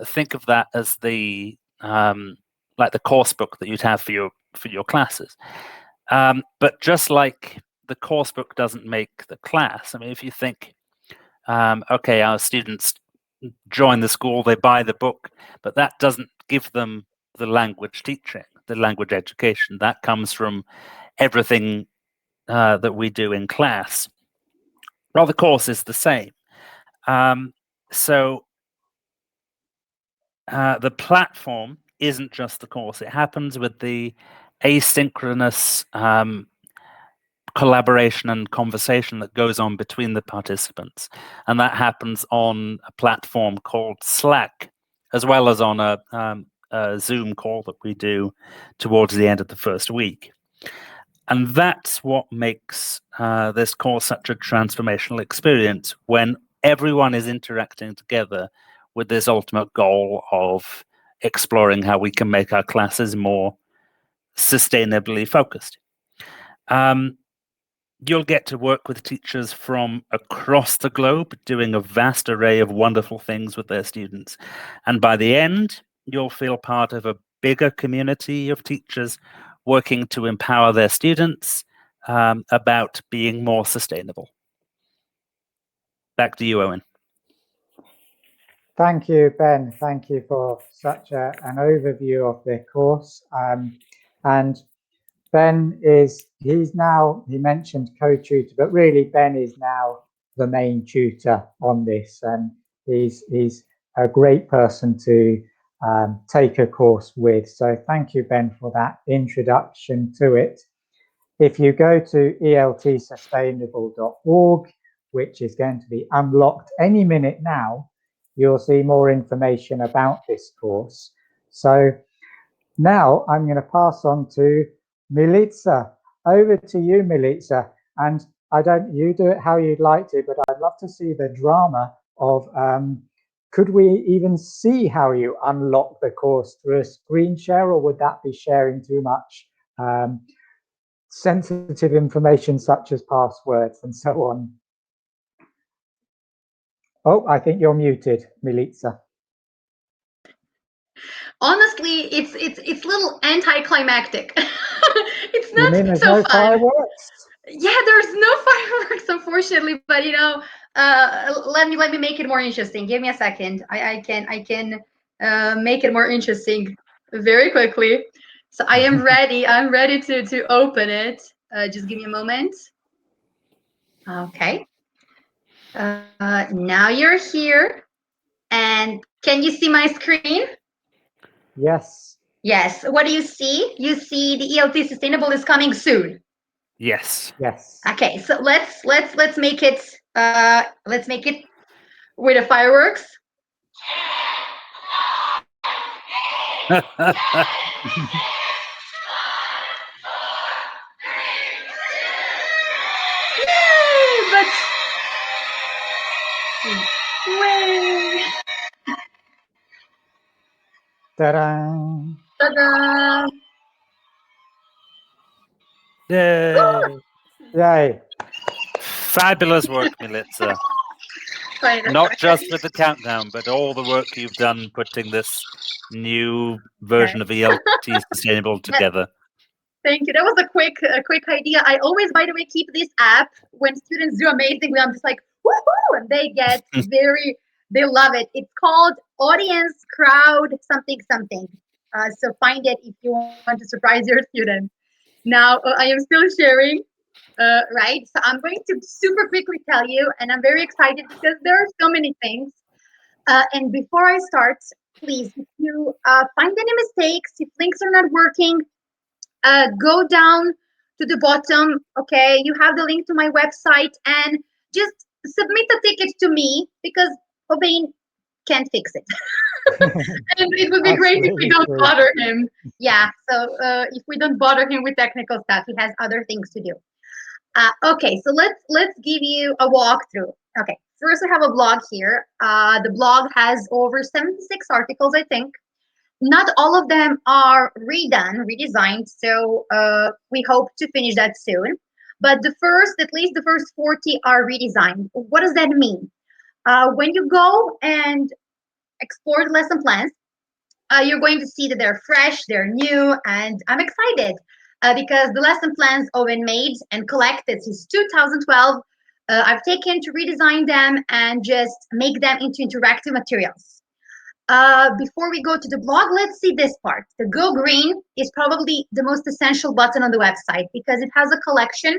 Think of that as the like the course book that you'd have for your classes. But just like the course book doesn't make the class, I mean, if you think, okay, our students join the school, they buy the book, but that doesn't give them the language teaching, the language education. That comes from everything that we do in class. Well, the course is the same. So the platform isn't just the course. It happens with the asynchronous collaboration and conversation that goes on between the participants. And that happens on a platform called Slack, as well as on a Zoom call that we do towards the end of the first week. And that's what makes this course such a transformational experience, when everyone is interacting together with this ultimate goal of exploring how we can make our classes more sustainably focused. You'll get to work with teachers from across the globe doing a vast array of wonderful things with their students. And by the end, you'll feel part of a bigger community of teachers working to empower their students about being more sustainable. Back to you, Owen. Thank you, Ben. Thank you for such an overview of the course. And Ben he mentioned co-tutor, but really Ben is now the main tutor on this, and he's a great person to take a course with. So thank you, Ben, for that introduction to it. If you go to eltsustainable.org, which is going to be unlocked any minute now, you'll see more information about this course. So now I'm going to pass on to Milica. Over to you, Milica. And you do it how you'd like to, but I'd love to see the drama of, could we even see how you unlock the course through a screen share, or would that be sharing too much sensitive information such as passwords and so on? Oh, I think you're muted, Milica. Honestly, it's a little anticlimactic. It's not there's so no fun. Fireworks? Yeah, there's no fireworks, unfortunately. But let me make it more interesting. Give me a second. I can make it more interesting very quickly. So I am ready. I'm ready to open it. Just give me a moment. Okay. Now you're here. And can you see my screen? Yes. Yes. What do you see? You see the ELT Sustainable is coming soon. Yes. Yes. Okay. So let's make it with the fireworks. Yay! But way. Ta-da! Ta-da! Yay! Yay! Fabulous work, Milica. Not just with the countdown, but all the work you've done putting this new version of ELT Sustainable together. Thank you. That was a quick idea. I always, by the way, keep this app when students do amazingly. I'm just like, woohoo! And they get they love it. It's called Audience Crowd something. So find it if you want to surprise your students. Now, I am still sharing, right? So I'm going to super quickly tell you, and I'm very excited because there are so many things. And before I start, please, if you find any mistakes, if links are not working, go down to the bottom. Okay, you have the link to my website, and just submit the ticket to me because Obain can't fix it. And it would be great if we Absolutely don't true. bother him. Yeah, so if we don't bother him with technical stuff, he has other things to do. Okay, so let's give you a walkthrough. Okay, first we have a blog here. The blog has over 76 articles, I think. Not all of them are redone, redesigned, so we hope to finish that soon. But at least the first 40 are redesigned. What does that mean? When you go and explore the lesson plans, you're going to see that they're fresh, they're new, and I'm excited because the lesson plans Owen made and collected since 2012, I've taken to redesign them and just make them into interactive materials. Before we go to the blog, let's see this part. The Go Green is probably the most essential button on the website because it has a collection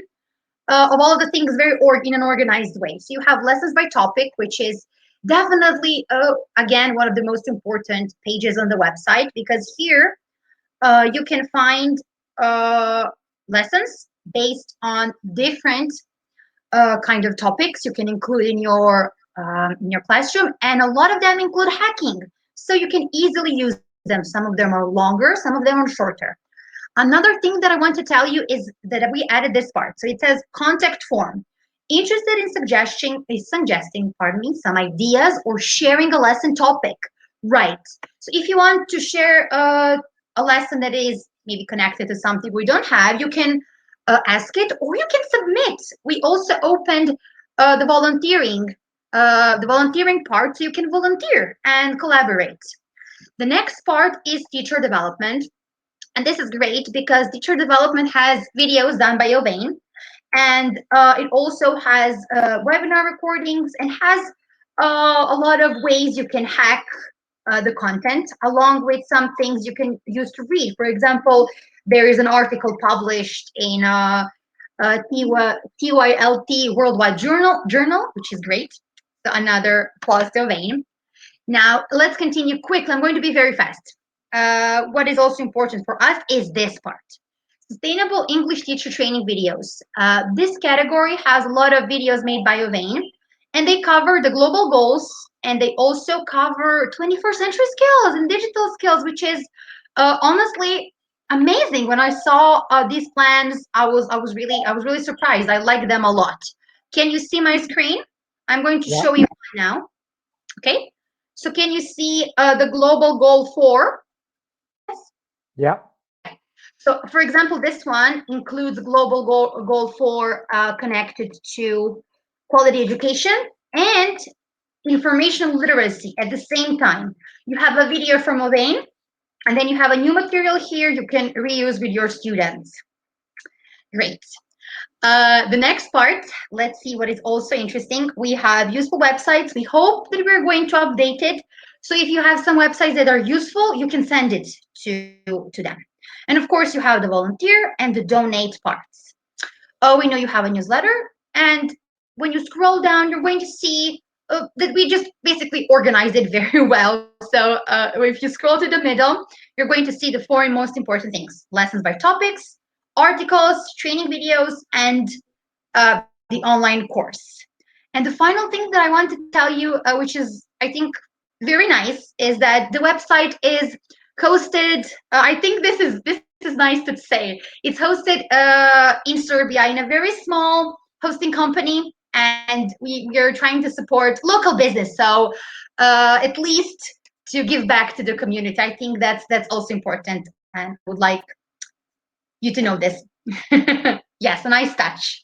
of all of the things in an organized way. So you have lessons by topic, which is definitely, again, one of the most important pages on the website because here you can find uh, lessons based on different kind of topics you can include in your classroom, and a lot of them include hacking, so you can easily use them. Some of them are longer, some of them are shorter. Another thing that I want to tell you is that we added this part. So it says contact form. Interested in suggesting, pardon me, some ideas or sharing a lesson topic. Right. So if you want to share a lesson that is maybe connected to something we don't have, you can ask it or you can submit. We also opened the volunteering part, so you can volunteer and collaborate. The next part is teacher development. And this is great because teacher development has videos done by Obain, and it also has webinar recordings and has a lot of ways you can hack the content, along with some things you can use to read. For example, there is an article published in TYLT Worldwide Journal, which is great. So another plus to Obain. Now, let's continue quickly. I'm going to be very fast. What is also important for us is this part. Sustainable English teacher training videos. This category has a lot of videos made by Ovain, and they cover the global goals, and they also cover 21st century skills and digital skills, which is honestly amazing. When I saw these plans, I was really surprised. I like them a lot. Can you see my screen? I'm going to Yeah. show you now. Okay. So can you see the global goal 4? Yes. Yeah. Okay. So for example, this one includes global goal 4 connected to quality education and information literacy at the same time. You have a video from Ovain, and then you have a new material here you can reuse with your students. Great. The next part, let's see what is also interesting. We have useful websites. We hope that we're going to update it. So if you have some websites that are useful, you can send it to them. And of course, you have the volunteer and the donate parts. Oh, we know you have a newsletter. And when you scroll down, you're going to see that we just basically organized it very well. So if you scroll to the middle, you're going to see the 4 most important things: lessons by topics, articles, training videos, and the online course. And the final thing that I want to tell you, which is, I think, very nice, is that the website is hosted. I think this is nice to say. It's hosted in Serbia in a very small hosting company, and we are trying to support local business. So at least to give back to the community, I think that's also important, and I would like you to know this. Yes, a nice touch.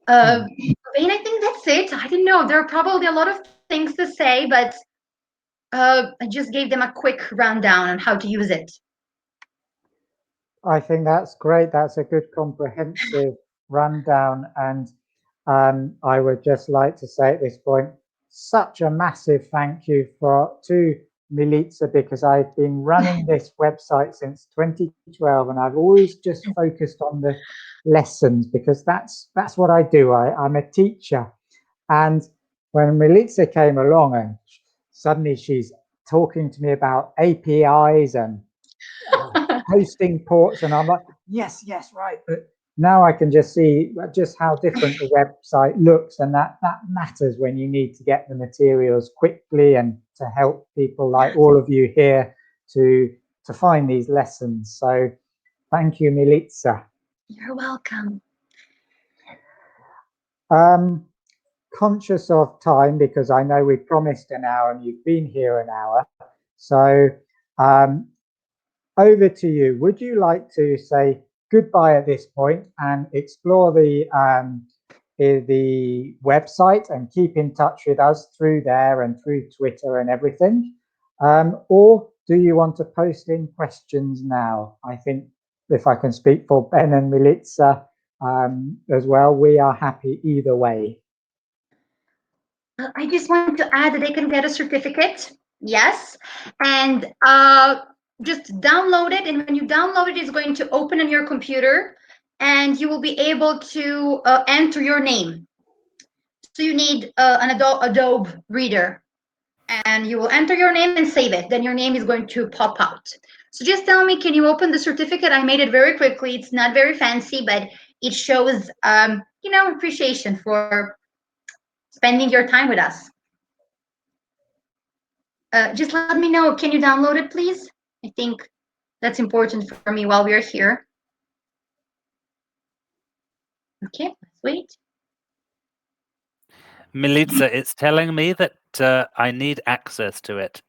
Wayne, I think that's it. I don't know. There are probably a lot of things to say, but I just gave them a quick rundown on how to use it. I think that's great. That's a good comprehensive rundown. And I would just like to say at this point, such a massive thank you to Milica, because I've been running this website since 2012 and I've always just focused on the lessons because that's what I do. I'm a teacher. And when Milica came along and suddenly she's talking to me about APIs and hosting ports, and I'm like, yes, right, but now I can just see just how different the website looks, and that matters when you need to get the materials quickly and to help people like all of you here to find these lessons. So thank you, Milica. You're welcome. Conscious of time, because I know we promised an hour and you've been here an hour. So over to you. Would you like to say goodbye at this point and explore the website and keep in touch with us through there and through Twitter and everything? Or do you want to post in questions now? I think if I can speak for Ben and Milica as well, we are happy either way. I just want to add that they can get a certificate. Yes. And just download it. And when you download it, it's going to open on your computer and you will be able to enter your name. So you need an Adobe reader and you will enter your name and save it. Then your name is going to pop out. So just tell me, can you open the certificate? I made it very quickly. It's not very fancy, but it shows, appreciation for spending your time with us. Just let me know. Can you download it, please? I think that's important for me while we're here. Okay, let's wait. Milica, it's telling me that I need access to it.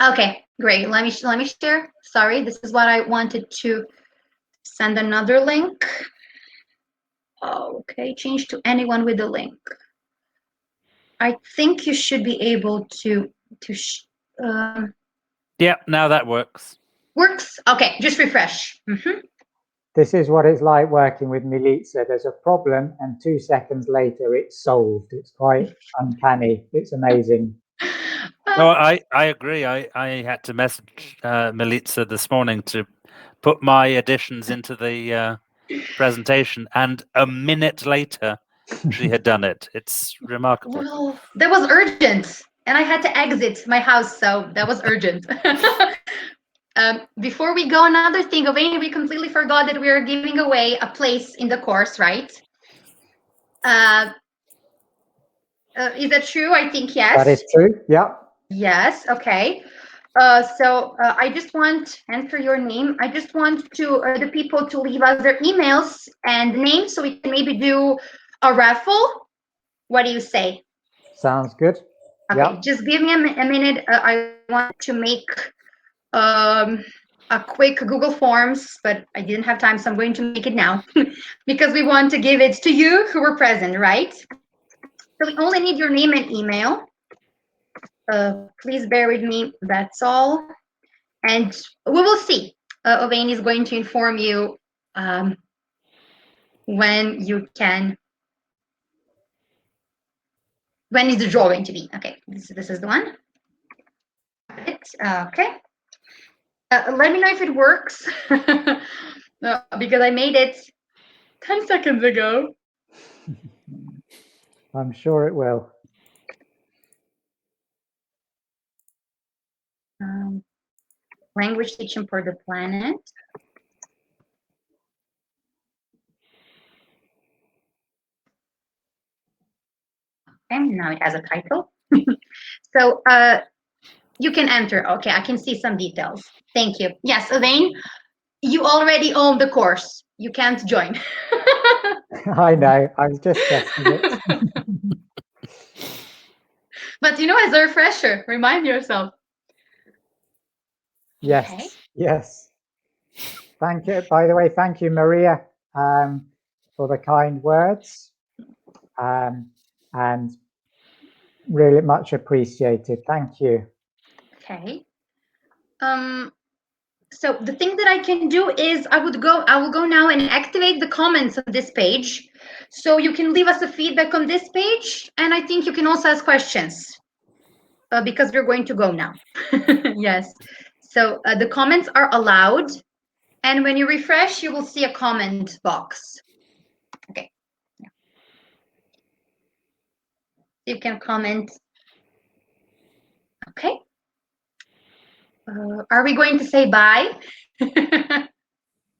Okay, great. Let me share. Sorry, this is what I wanted to send another link. Okay, change to anyone with the link. I think you should be able to. Yeah, now that works. Works. Okay, just refresh. This is what it's like working with Milica. There's a problem and 2 seconds later it's solved. It's quite uncanny. It's amazing. No, I agree. I had to message Milica this morning to put my additions into the presentation, and a minute later she had done it. It's remarkable. Well, that was urgent, and I had to exit my house, so that was urgent. Before we go, another thing, Oveni, we completely forgot that we are giving away a place in the course, right? Is that true? I think yes. That is true. Yeah. Yes. Okay. So I just want, enter your name. I just want to the people to leave us their emails and names so we can maybe do a raffle. What do you say? Sounds good. Okay, yeah. Just give me a minute. I want to make a quick Google Forms, but I didn't have time, so I'm going to make it now because we want to give it to you who were present, right? So we only need your name and email. Please bear with me, that's all. And we will see. Oveni is going to inform you when you can, when is the draw going to be? Okay, this is the one. Okay. Let me know if it works because I made it 10 seconds ago. I'm sure it will. Language teaching for the planet. Okay, now it has a title. So you can enter. Okay, I can see some details. Thank you. Yes, Elaine, you already own the course. You can't join. I know. I was just testing it. But as a refresher, remind yourself. Yes. Okay. Yes. Thank you. By the way, thank you, Maria, for the kind words, and really much appreciated. Thank you. Okay. So the thing that I can do is I will go now and activate the comments on this page. So you can leave us a feedback on this page. And I think you can also ask questions because we're going to go now. Yes. So the comments are allowed. And when you refresh, you will see a comment box. Okay. Yeah. You can comment. Okay. Are we going to say bye?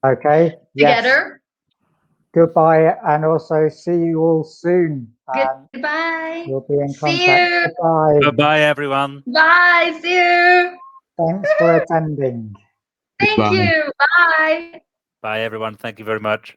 Okay. Together? Goodbye, and also see you all soon. Goodbye. We'll be in See contact. you. Goodbye. Goodbye, everyone. Bye. See you. Thanks for attending. Thank Goodbye. you. Bye. Bye, everyone. Thank you very much.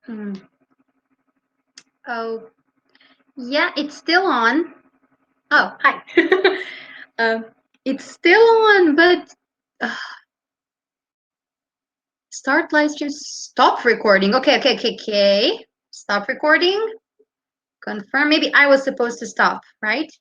Hmm. Oh, yeah, it's still on. Oh, hi. It's still on, but uh, start live stream, stop recording. Okay. Stop recording. Confirm. Maybe I was supposed to stop, right?